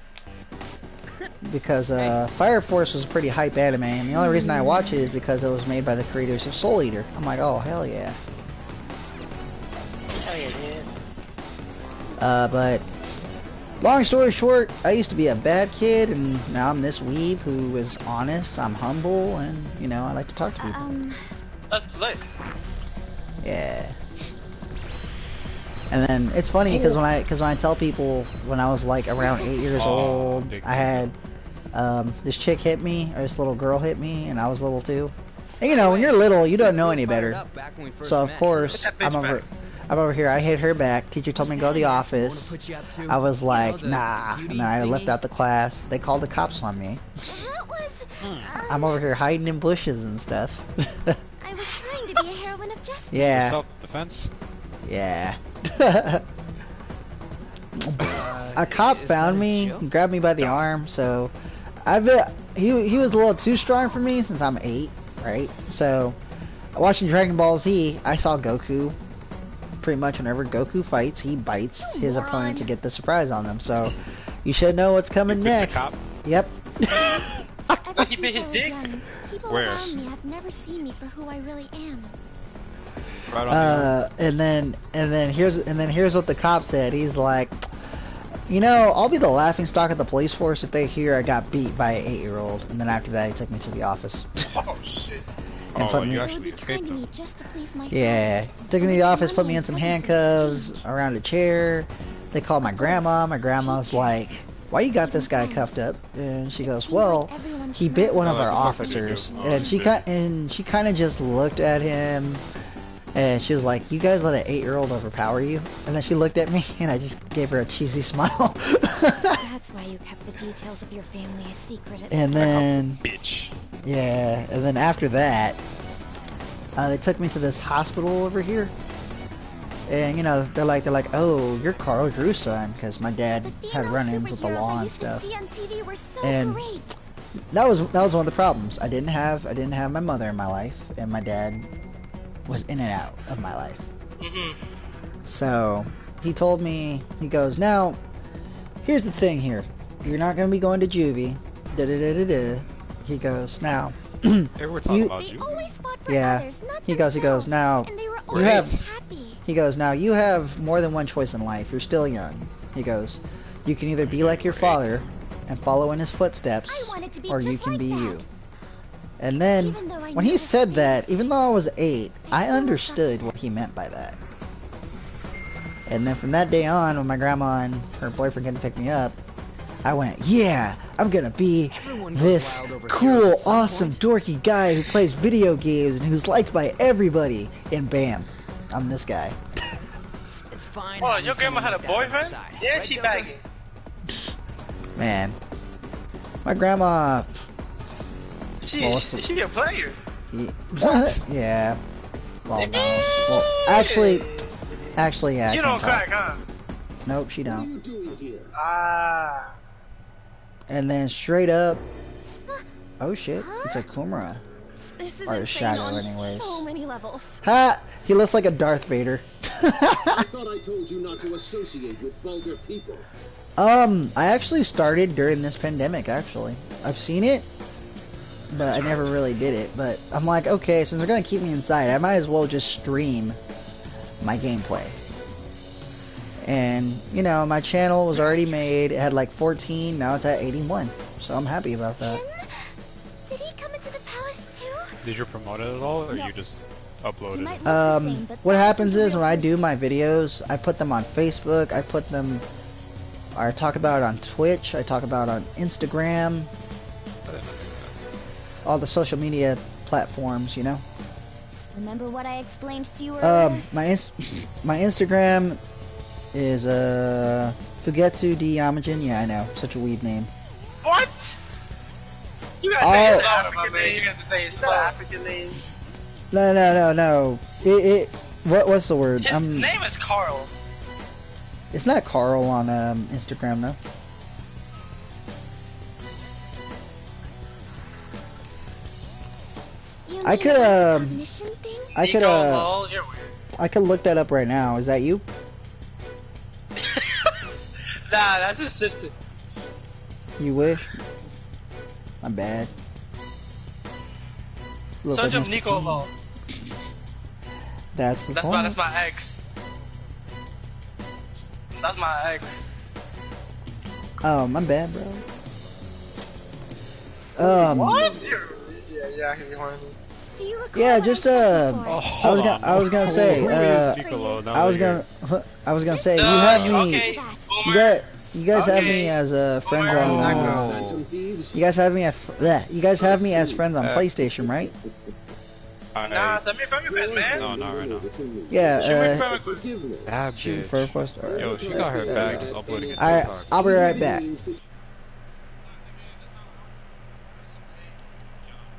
Because Fire Force was a pretty hype anime, and the only reason I watch it is because it was made by the creators of Soul Eater. I'm like, oh hell yeah. Hell yeah, dude. But long story short, I used to be a bad kid, and now I'm this weeb who is honest, I'm humble, and you know, I like to talk to people. That's lit. Yeah. And then it's funny because when I tell people when I was like around 8 years old, I had this chick hit me, or this little girl hit me, and I was little too. And you know, when you're little, you don't know any better. So of course, I'm over here. I hit her back. Teacher told me to go to the office. I was like, nah. And then I left out the class. They called the cops on me. I'm over here hiding in bushes and stuff. I was trying to be a heroine of justice. Yeah. Self-defense? Yeah. A cop found me, grabbed me by the arm, so he was a little too strong for me since I'm 8, right? So watching Dragon Ball Z, I saw Goku. Pretty much whenever Goku fights, he bites his opponent to get the surprise on them. So you should know what's coming next. Yep. Like he bit his dick? Where? Me have never seen me for who I really am. And then here's what the cop said. He's like, You know, I'll be the laughing stock of the police force if they hear I got beat by an 8-year-old, and then after that he took me to the office. Oh shit. And Oh, you actually escaped them. Yeah, took me to the office, put me in some handcuffs, around a chair. They called my grandma. My grandma's like, "Why you got this guy cuffed up?" And she goes, "Well, he bit one of our officers." And she kind of just looked at him, and she was like, "You guys let an 8-year-old overpower you?" And then she looked at me, and I just gave her a cheesy smile. That's why you kept the details of your family a secret. And then, bitch. Yeah, and then after that, they took me to this hospital over here. And you know, they're like, "Oh, you're Carl Drew's son," because my dad had run-ins with the law and stuff. And that was one of the problems. I didn't have my mother in my life, and my dad was in and out of my life. So he told me, he goes, "Now, here's the thing here. You're not gonna be going to juvie." He goes, "Now." Hey, we're talking about you. Yeah. He goes, "Now, you have." He goes, "Now you have more than one choice in life. You're still young." He goes, "You can either be like your father and follow in his footsteps, or you can be you." And then, when he said that, even though I was 8, I understood what he meant by that. And then from that day on, when my grandma and her boyfriend came to pick me up, I went, "Yeah, I'm gonna be this cool, awesome, dorky guy who plays video games and who's liked by everybody." And bam, I'm this guy. It's fine. Oh, your grandma had a boyfriend? Yeah, she bagging. Man, my grandma. She a player. What? Yeah. Well, no. Well, actually, yeah. You don't crack, huh? Nope, she don't. Ah. And then straight up. Oh shit! It's a Okurama. This is Or a insane shadow, on anyways. so many levels. Ha! He looks like a Darth Vader. I thought I told you not to associate with vulgar people. I actually started during this pandemic. Actually, I've seen it, but I never really did it. But I'm like, okay, since they're gonna keep me inside, I might as well just stream my gameplay. And you know, my channel was already made. It had like 14. Now it's at 81. So I'm happy about that. Did he come into the palace too? Did you promote it at all, or you just uploaded it? What happens is when I do my videos, I put them on Facebook. I talk about it on Twitch. I talk about it on Instagram. All the social media platforms, you know. Remember what I explained to you earlier? My Instagram is Fugetsu D Yamajin. Yeah, I know, such a weeb name. What? You gotta say it's not African name. You gotta say it's not African name. No. What's the word? His name is Carl. It's not Carl on Instagram though. I could look that up right now. Is that you? Nah, that's his sister. You wish? My bad. Such a Nico Law. That's my ex. That's my ex. Oh, my bad, bro. What? Yeah, I can be horny. Yeah, just I was gonna say you have me. Okay, you guys have me as friends on. You guys have me as friends on PlayStation, right? Nah, send me a friend request, man. No, not right now. Yeah. Shoot for request. Yo, she got her bag just uploading it. Alright, I'll be right back.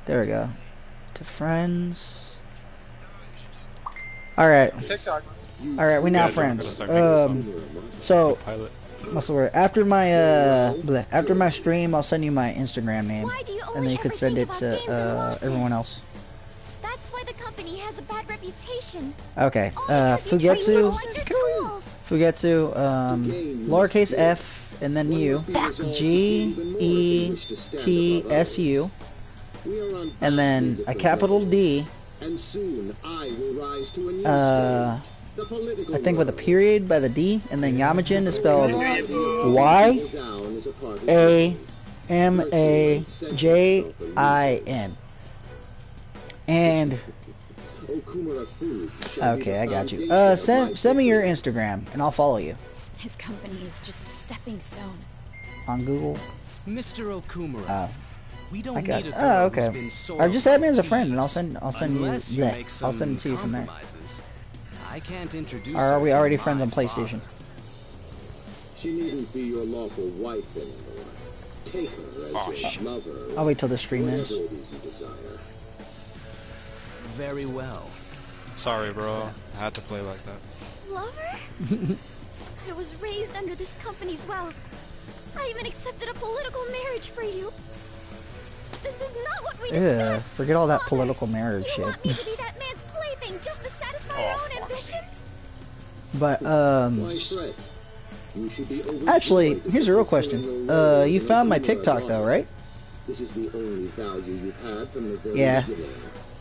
There we go. To friends. Alright. Alright, we now friends. So what's the word? After my stream, I'll send you my Instagram name, and then you could send it to everyone else. That's why the company has a bad reputation. Okay. Fugetsu, lowercase f, and then U, GETSU, and then a capital D, The political I think with a period by the D, and then Yamajin is spelled down is a part of Y-A-M-A-J-I-N. And Okumura Foods shall be okay, the I got you. foundation of my Send me your Instagram, and I'll follow you His company is just a stepping stone. on Google. Mr. Okumura, Oh, we don't I got. need a Oh, girl who's okay. been soiled Or just add me by as a friend, thieves. and I'll send you. Unless you Yeah, make I'll some send it to you from there. compromises. I can't introduce Or are her we to already my friends on father. PlayStation? She needn't be your lawful wife anymore. Take her as your lover. I'll wait till the stream ends. Whatever it is you desire. Very well. Sorry, bro. I had to play like that. Lover? I was raised under this company's wealth. I even accepted a political marriage for you. This is not what we Yeah, discussed. forget all that political marriage You shit. want me to be that man's plaything just to satisfy your own ambitions? But Why fret? You should be actually, here's a real question. You found my TikTok though, right? This is the only value you've had from the very Yeah. beginning.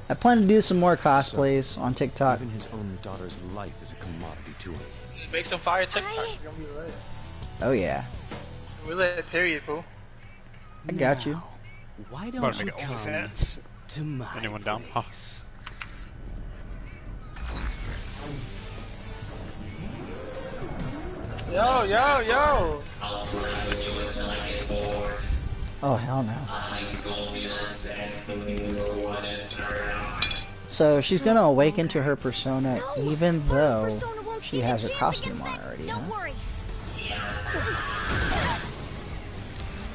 I plan to do some more cosplays on TikTok. Even his own daughter's life is a commodity to him. Just make some fire TikTok. You're gonna be lit. Oh yeah, We lit, period, fool. I got you. Why About don't to you make it come OnlyFans. to my Anyone down? Huh. place? Yo, yo, yo. Oh hell no. So she's gonna awaken to her persona even though she has her costume on already, Don't huh? worry.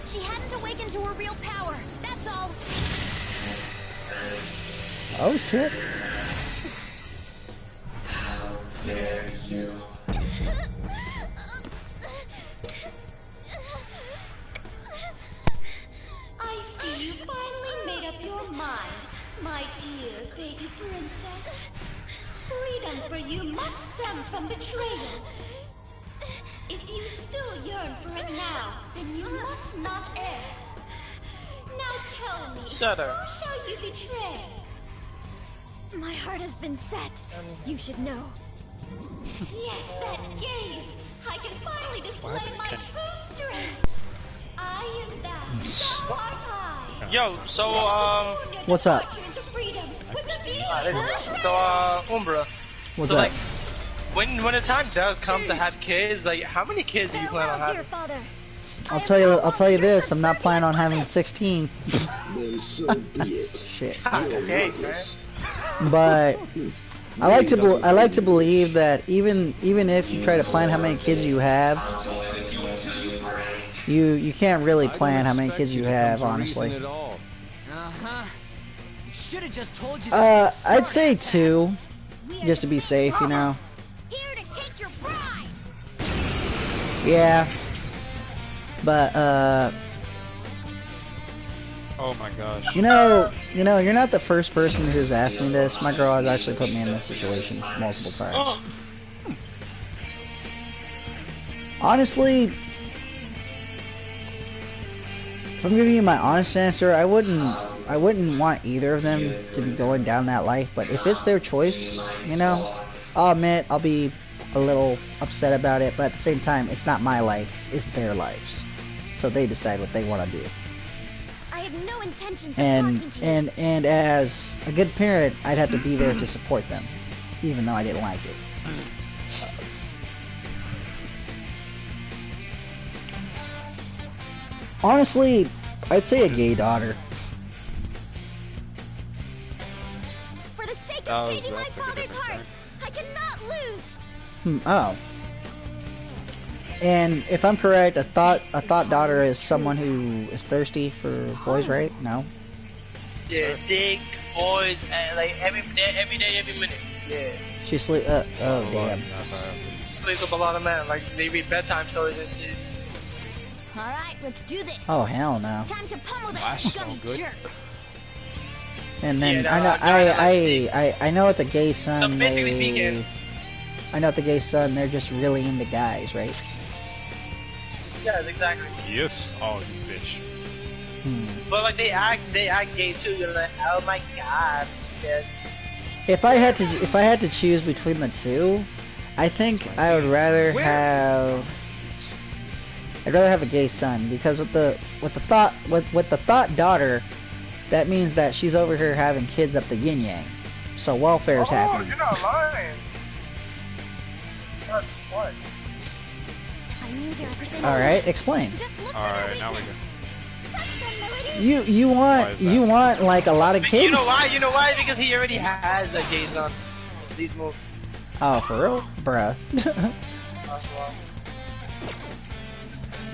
She hadn't awakened to her real power. That's all. Oh shit. I see you finally made up your mind, my dear baby princess. Freedom for you must stem from betrayal. If you still yearn for it now, then you must not err. Now tell me, Shut up. who shall you betray? My heart has been set. You should know. Yes, that gaze! I can finally display my true strength. I am bound, thou art I. Yo, so What's up? Into freedom with a view. so Umbra. What's so up? like, when the time does come to have kids, like, how many kids do you plan on Farewell, dear having? father. I'll tell you this. I'm not planning on having 16. Then so be it. Shit. Okay, man. But I like to believe that even if you try to plan how many kids you have, you can't really plan how many kids you have, honestly. Uh-huh. Should have just told you this. I'd say 2, just to be safe, you know. Here to take your bride. Yeah. But Oh my gosh. you know, you're not the first person who's asked me this. My girl has actually put me in this situation multiple times. Honestly, if I'm giving you my honest answer, I wouldn't want either of them to be going down that life. But if it's their choice, you know, I'll admit I'll be a little upset about it. But at the same time, it's not my life; it's their lives. So they decide what they want to do. I have no intentions of talking to you. And as a good parent, I'd have to be there to support them, even though I didn't like it. Honestly, I'd say a gay daughter. For the sake That of was- changing my that's a good father's heart, I cannot lose. Oh. And if I'm correct, a thought daughter is someone who is thirsty for boys, right? No. Yeah, dick, boys, and like every day, every minute. Yeah. She sleep. Oh damn. Sleeps with a lot of men. Like they read bedtime stories and shit. All right, let's do this. Oh hell no. Time to pummel that That's not scummy good. jerk. And then Yeah, I know at the gay son So basically vegan. I know at the gay son they're just really into guys, right? Yes, exactly. Yes. Oh, you bitch. But like they act gay too. You're like, oh my god, yes. If I had to choose between the two, I think I would rather have. I'd rather have a gay son because with the thought daughter, that means that she's over here having kids up the yin yang, so welfare's happening. You're not lying. That's what. All right, explain. Alright, now we go. You want like a lot of kids? You know why? You know why? Because he already has a gay son. These moves. Oh, for real, bruh.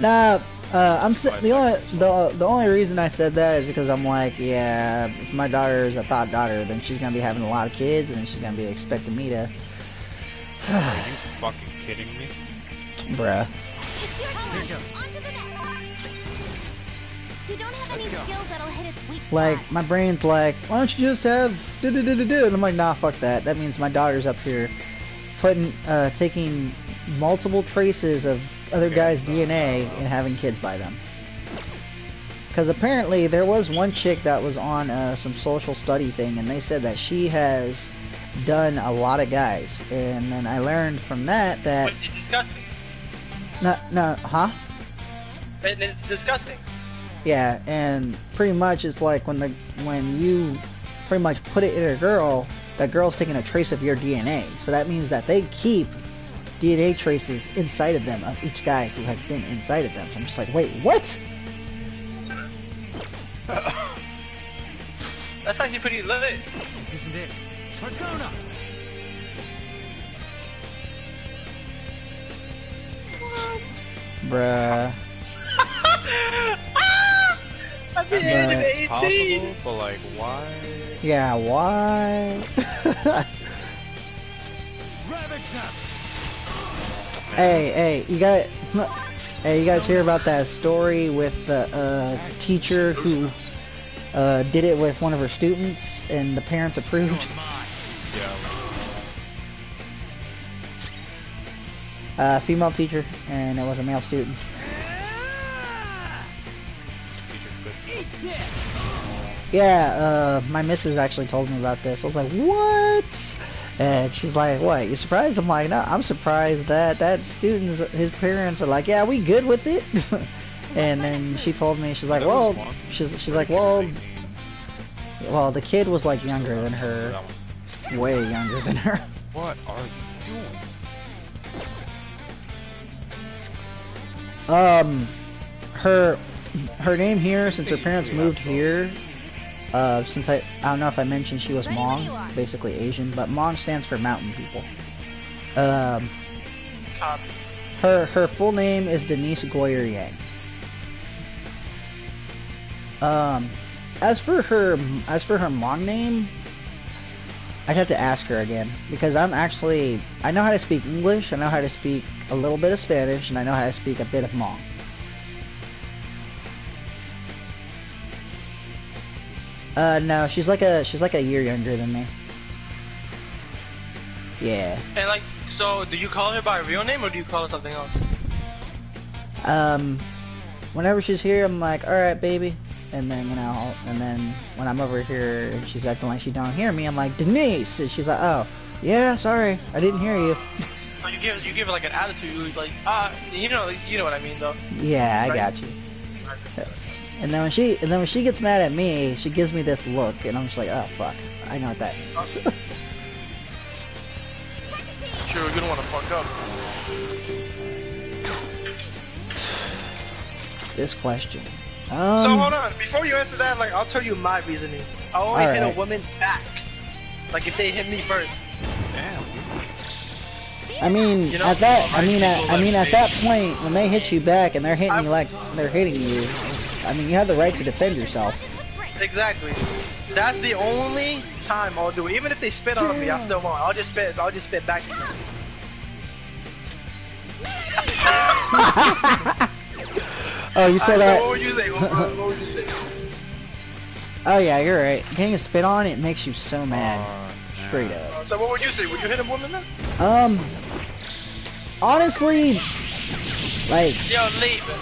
Nah, the only reason I said that is because I'm like, yeah, if my daughter is a thought daughter, then she's gonna be having a lot of kids, and then she's gonna be expecting me to. Are you fucking kidding me? Bruh. You don't have any skills that'll hit its weak Like, spot. my brain's like, why don't you just have do-do-do-do-do? And I'm like, nah, fuck that. That means my daughter's up here taking multiple traces of other guys' DNA and having kids by them. Because apparently there was one chick that was on some social study thing, and they said that she has done a lot of guys. And then I learned from that But it's disgusting. Huh? It's disgusting. Yeah, and pretty much it's like when you pretty much put it in a girl, that girl's taking a trace of your DNA. So that means that they keep DNA traces inside of them of each guy who has been inside of them. So I'm just like, wait, what? That's actually pretty lit. This isn't it. Persona! Bruh. At the age of 18. It's possible, but like, why? Yeah, why? Hey, you guys hear about that story with the teacher who did it with one of her students and the parents approved? Female teacher, and it was a male student. Yeah, my missus actually told me about this. I was like, what? And she's like, what, you surprised? I'm like, no, I'm surprised that student's, his parents are like, yeah, we good with it. And then she told me, she's like, well, she's like, well, the kid was like younger than her, way younger than her. What are you doing? Her name here, since her parents moved here, since I don't know if I mentioned she was Hmong, basically Asian, but Hmong stands for mountain people. Her full name is Denise Goyer Yang. As for her Hmong name, I'd have to ask her again, because I know how to speak English, I know how to speak a little bit of Spanish, and I know how to speak a bit of Hmong. No, she's like a year younger than me. Yeah. And like, so do you call her by her real name or do you call her something else? Whenever she's here, I'm like, all right, baby. And then, and then when I'm over here and she's acting like she don't hear me, I'm like, Denise! And she's like, oh, yeah, sorry, I didn't hear you. So you give her like an attitude, like, you know what I mean, though. Yeah, I got you. And then when she gets mad at me, she gives me this look, and I'm just like, oh fuck, I know what that means. Sure, we're gonna want to fuck up. This question. So hold on, before you answer that, like, I'll tell you my reasoning. I only hit a woman back, like if they hit me first. Damn. I mean, at that point, when they hit you back and they're hitting you like they're hitting you, I mean, you have the right to defend yourself. Exactly. That's the only time I'll do it. Even if they spit on me, I still won't. I'll just spit back to you. Oh, you said that? What would you say? What would you say? Oh yeah, you're right. Getting a spit on, it makes you so mad. Straight up. So what would you say? Would you hit a woman then? Honestly, like... Yo, leave it.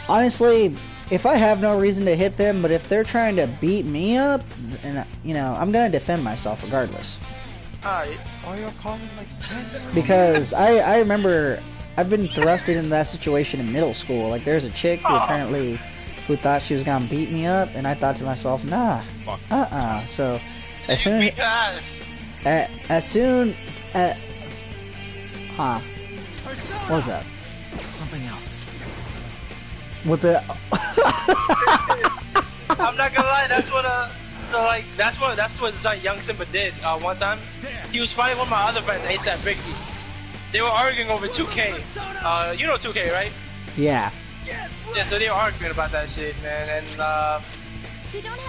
Honestly, if I have no reason to hit them, but if they're trying to beat me up, and I'm gonna defend myself regardless. Alright. Why are you calling like 10? Because I remember I've been thrusted in that situation in middle school. Like there's a chick who apparently who thought she was gonna beat me up, and I thought to myself, nah, So as soon what was that? Something else. With the I'm not gonna lie, that's what that's what young Simba did one time. He was fighting one of my other friends, ASAP Vicky. They were arguing over 2K. You know 2K, right? Yeah. Yeah, so they were arguing about that shit, man, and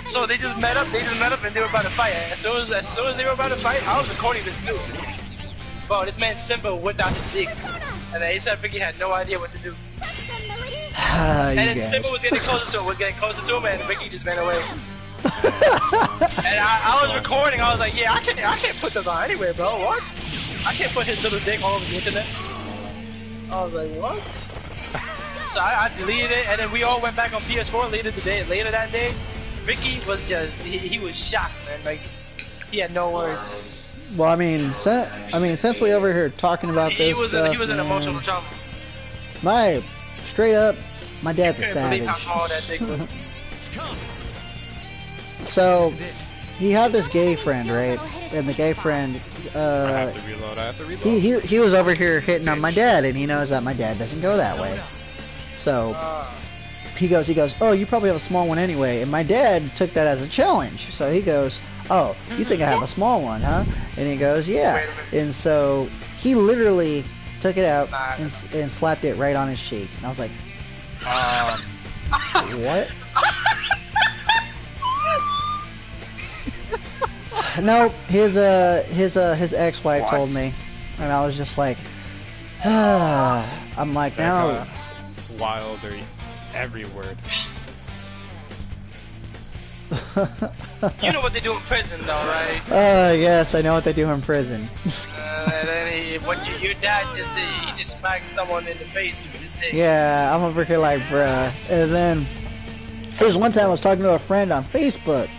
so they just met up and they were about to fight. As soon as they were about to fight, I was recording this too. Bro, this man Simba whipped out his dick, and then ASAP Vicky had no idea what to do. And then Simba was getting closer to him, and Vicky just ran away. And I was recording. I was like, yeah, I can't put this on anywhere, bro. What? I can't put his little dick all over the internet. I was like, what? So I deleted it, and then we all went back on PS4 later that day. Vicky was just he was shocked, man. Like he had no words. Well, I mean, since we over here talking about this, he was in emotional trauma. Straight up, my dad's a Couldn't savage. believe how small that dick was. So, he had this gay friend, right? And the gay friend, I have to reload. he was over here hitting on my dad, and he knows that my dad doesn't go that way. So, he goes, oh, you probably have a small one anyway. And my dad took that as a challenge. So he goes, oh, you think I have a small one, huh? And he goes, yeah. And so, he literally took it out and slapped it right on his cheek. And I was like, what? No, his ex-wife told me, and I was just like, I'm like, now. Wilder, every word. You know what they do in prison, though, right? Yes, I know what they do in prison. And then your dad just smacked someone in the face with his dick. Yeah, I'm over here like, bruh. And then there was one time I was talking to a friend on Facebook,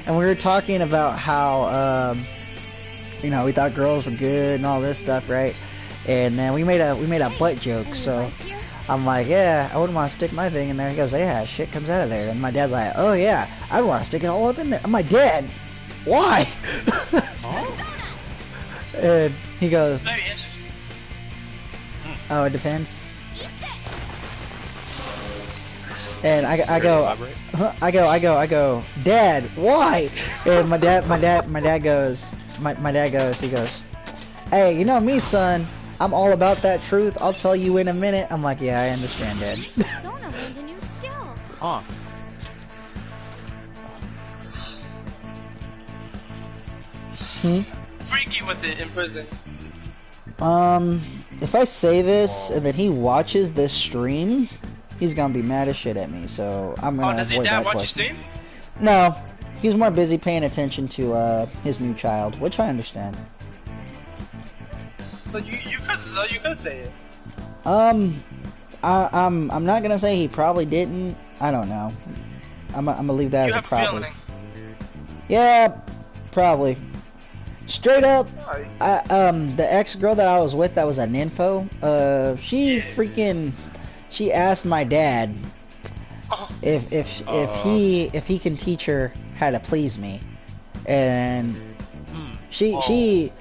and we were talking about how, we thought girls were good and all this stuff, right? And then we made a butt joke, so I'm like, yeah, I wouldn't want to stick my thing in there. He goes, yeah, shit comes out of there. And my dad's like, oh yeah, I'd want to stick it all up in there. I'm like, Dad, why? And he goes, very interesting. oh, it depends. And I go, Dad, why? And my dad goes, he goes, hey, you know me, son, I'm all about that truth. I'll tell you in a minute. I'm like, yeah, I understand, Dad. Sona learned a new skill. Huh. Freaky with it in prison. If I say this and then he watches this stream, he's gonna be mad as shit at me. So I'm gonna does your avoid dad that watch question. your stream? No, he's more busy paying attention to his new child, which I understand. So you could say it. I'm not gonna say he probably didn't. I don't know. I'm gonna leave that as a probably. Yeah, probably. Straight up, the ex-girl that I was with that was a nympho, she asked my dad if he can teach her how to please me, and she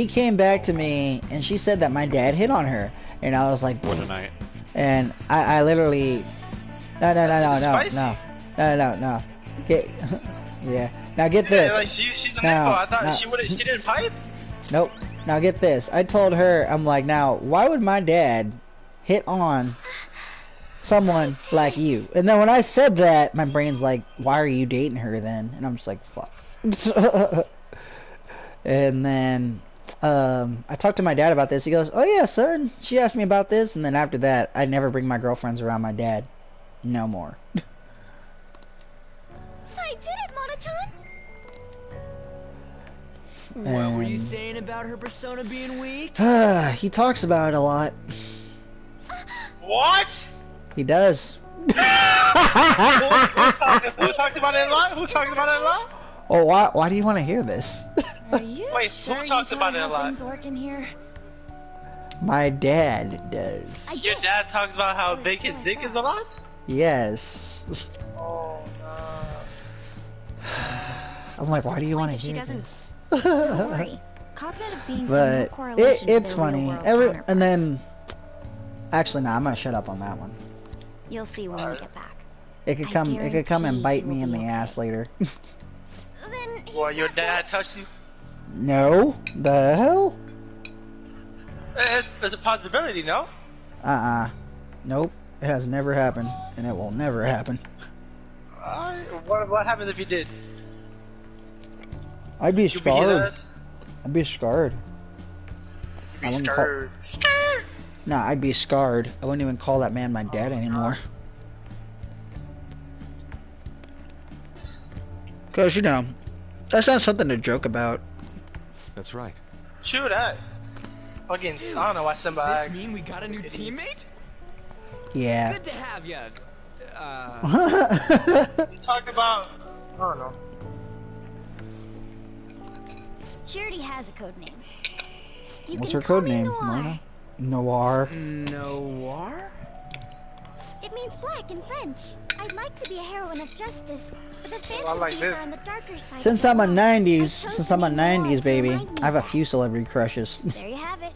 came back to me and she said that my dad hit on her, and I was like, what a night. And I literally, no, yeah. Now get this. Like she's an info. I thought she didn't pipe. Nope. Now get this. I told her, I'm like, now why would my dad hit on someone like you? And then when I said that, my brain's like, why are you dating her then? And I'm just like, fuck. And then I talked to my dad about this. He goes, oh yeah, son. She asked me about this. And then after that, I never bring my girlfriends around my dad. No more. I did it, Mona-chan! What were you saying about her persona being weak? He talks about it a lot. What? He does. Who talks about it a lot? Who talks about it a lot? Oh, why do you want to hear this? Are you Wait, sure who talks you about taught it a how lot? things work in here? My dad does. Your dad talks about how big his dick is a lot? Yes. Oh, no. I'm like, why do you want to If she hear doesn't- this? Don't worry. Cognitive beings have no But correlation it's to their funny. real-world counterparts. And then, actually, no, I'm gonna shut up on that one. You'll see when we get back. It could I come. It could come and bite guarantee me in you the will be ass later. Well, your dad touched you? No, the hell? There's a possibility, no? Nope. It has never happened, and it will never happen. What happens if you did? I'd be You beat scarred. us? I'd be scarred. You'd be I wouldn't scared. Scared! Nah, I'd be scarred. I wouldn't even call that man my dad anymore. Cause you know, that's not something to joke about. That's right. True that. Fucking, I don't know why somebody Does acts. this mean we got a new teammate? Yeah. Good to have you. You talked about, I don't know. She already has a code name. You What's can her call code me name? Noir. Noir. Noir? It means black in French. I'd like to be a heroine of justice, but the fancy I like bees this. are on the darker side. Since of I'm a the law. 90s, I chose since the I'm a name Noir 90s to baby, remind me I have a of few celebrity crushes. that. There you have it.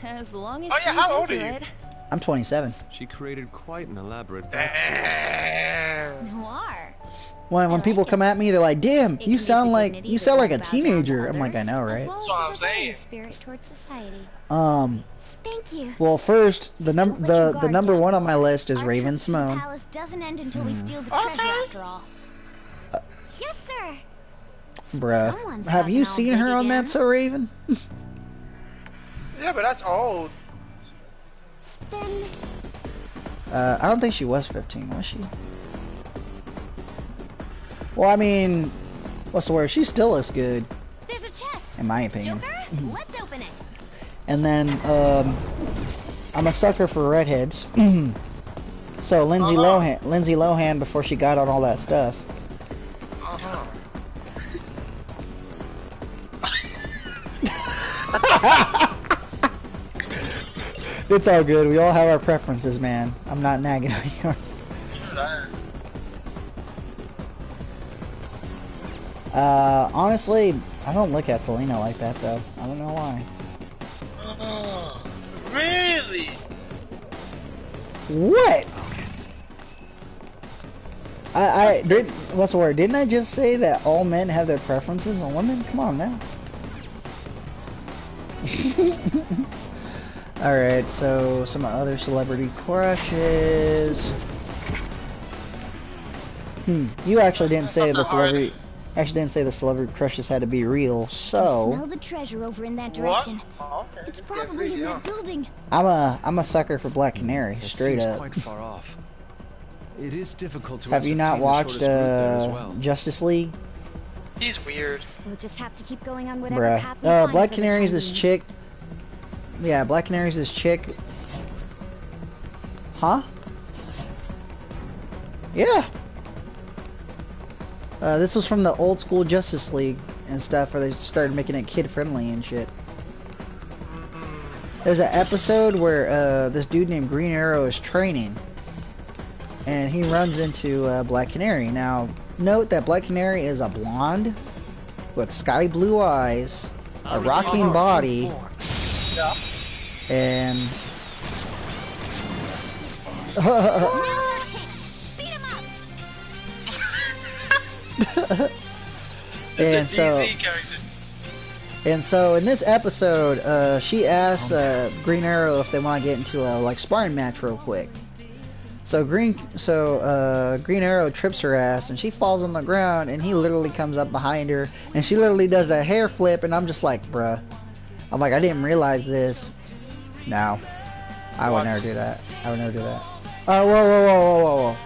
As long as Oh, yeah, she's how old into are you? it. I'm 27. She created quite an elaborate backstory. Noir. When people come at me, they're like, "Damn, It you can be sound like dignity you to sound like a bow down to teenager." I'm like, "I others, know, as right?" well That's as what a I'm saying. rebellious spirit towards society. Thank you. Well, first, the Don't let your the guard number down, one on my list is Our Raven trip to the Simone. palace doesn't end until we steal the treasure after all. Yes, sir. Bruh, Someone's have you talking all seen her big on again. That So Raven? Yeah, but that's old. Then I don't think she was 15, was she? Well, I mean, what's the word? She still is good, there's a chest. in my opinion. Joker, let's open it. And then, I'm a sucker for redheads. So Lindsay Lohan, before she got on all that stuff. It's all good. We all have our preferences, man. I'm not nagging on you. Honestly, I don't look at Selena like that, though. I don't know why. Really? What? What's the word? Didn't I just say that all men have their preferences on women? Come on now. Alright, so some other celebrity crushes. You actually didn't say the celebrity. Actually, didn't say the celebrity crushes had to be real. So Smell the treasure over in that direction. Okay, It's probably in that building. I'm a sucker for Black Canary, It straight seems up. quite far off. It is difficult to Have you not ascertain the watched shortest route there as well. Justice League? He's weird. We'll just have to keep going on whatever path we Bruh. find Black for the Canary is time this being. chick. Yeah, Black Canary is this chick. Huh? Yeah. This was from the old school Justice League and stuff, where they started making it kid friendly and shit. There's an episode where this dude named Green Arrow is training, and he runs into Black Canary. Now, note that Black Canary is a blonde with sky blue eyes, a rocking body, and It's and a so DC character. and so in this episode, she asks Green Arrow if they want to get into a like sparring match real quick. So Green Arrow trips her ass and she falls on the ground, and he literally comes up behind her and she literally does a hair flip, and I'm just like, bruh. I'm like, I didn't realize this. No, I would never do that. I would never do that. Oh, whoa.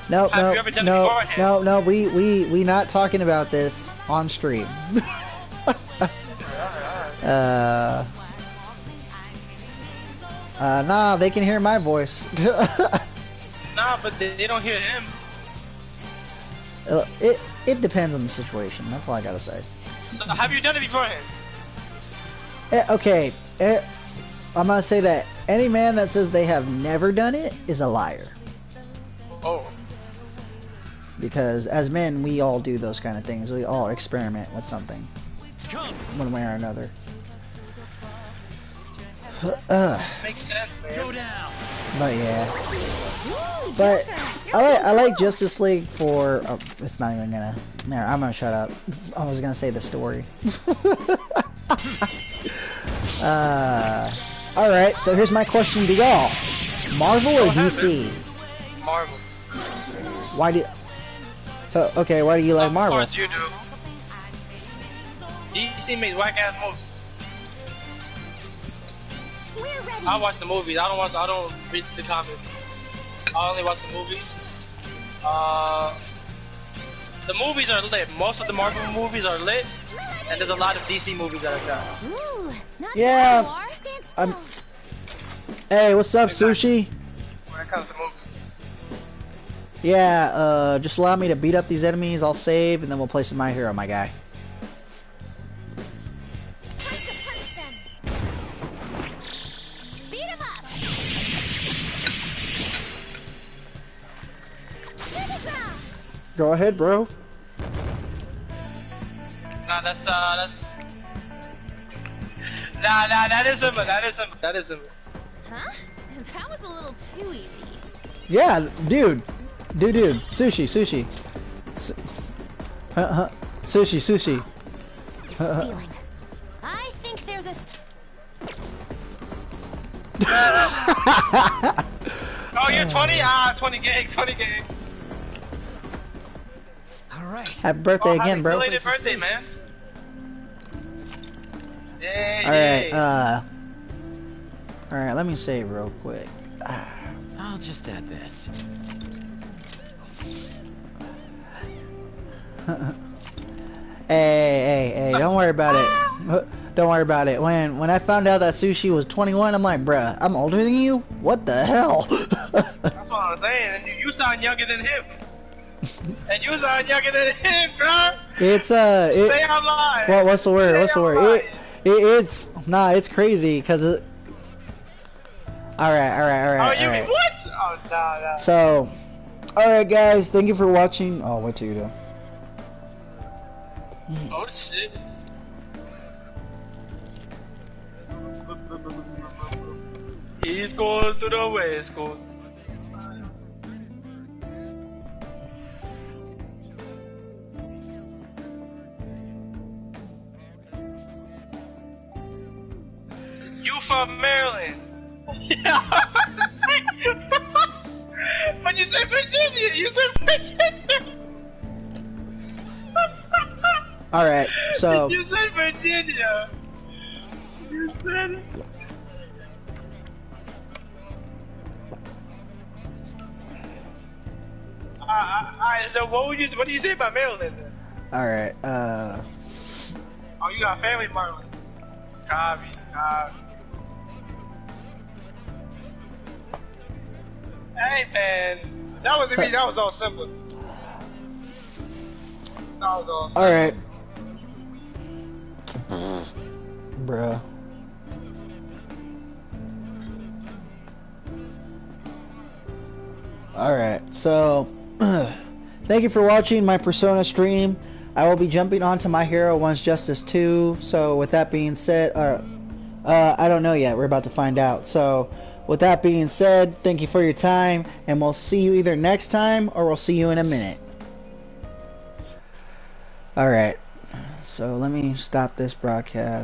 No, Have you ever done it no, beforehand? no. We not talking about this on stream. Nah, they can hear my voice. Nah, but they don't hear him. It depends on the situation. That's all I gotta say. So have you done it beforehand? Okay, I'm gonna say that any man that says they have never done it is a liar. Oh. Because as men, we all do those kind of things. We all experiment with something, one way or another. Makes sense, man. Go down. But yeah. But I like Justice League for. Oh, it's not even gonna. Man, I'm gonna shut up. I was gonna say the story. All right. So here's my question to y'all: Marvel or DC? Marvel. Why do? Okay. Why do you like Marvel? Of course you do. DC makes whack ass movies. I watch the movies. I don't read the comics. I only watch the movies. The movies are lit. Most of the Marvel movies are lit, and there's a lot of DC movies that are done. Yeah. Hey, what's up, Sushi? When it comes to movies. Yeah. Just allow me to beat up these enemies. I'll save, and then we'll play some My Hero, my guy. Go ahead, bro. Nah, that's Nah, that is simple. That is simple. Huh? That was a little too easy. Yeah, dude. Sushi. Sushi. Feeling. I think there's a. Oh, you're 20? 20 gig. Alright. Happy birthday again, bro. Belated birthday, man. Alright, alright, let me say real quick. I'll just add this. Hey, don't worry about it. Don't worry about it. When I found out that Sushi was 21, I'm like, bruh, I'm older than you? What the hell? That's what I'm saying, and you sound younger than him. And you sound younger than him, bro. Say I'm lying. Well, what's the word? It's crazy because it. All right. Oh, you mean what? Oh, no. So, all right, guys, thank you for watching. Oh, wait till you do. Oh shit. East Coast to the West Coast. You from Maryland? Yeah. When you say Virginia, you said Virginia. All right, so you said Virginia. You said it. Alright, so what do you say about Maryland then? all right. Oh, you got family in Maryland. Copy. Hey man, that wasn't me. That was all simple. All right. Bruh. Alright, so thank you for watching my Persona stream. I will be jumping onto My Hero once Justice 2. So with that being said, I don't know yet. We're about to find out. So with that being said, thank you for your time, and we'll see you either next time or we'll see you in a minute. Alright, so let me stop this broadcast.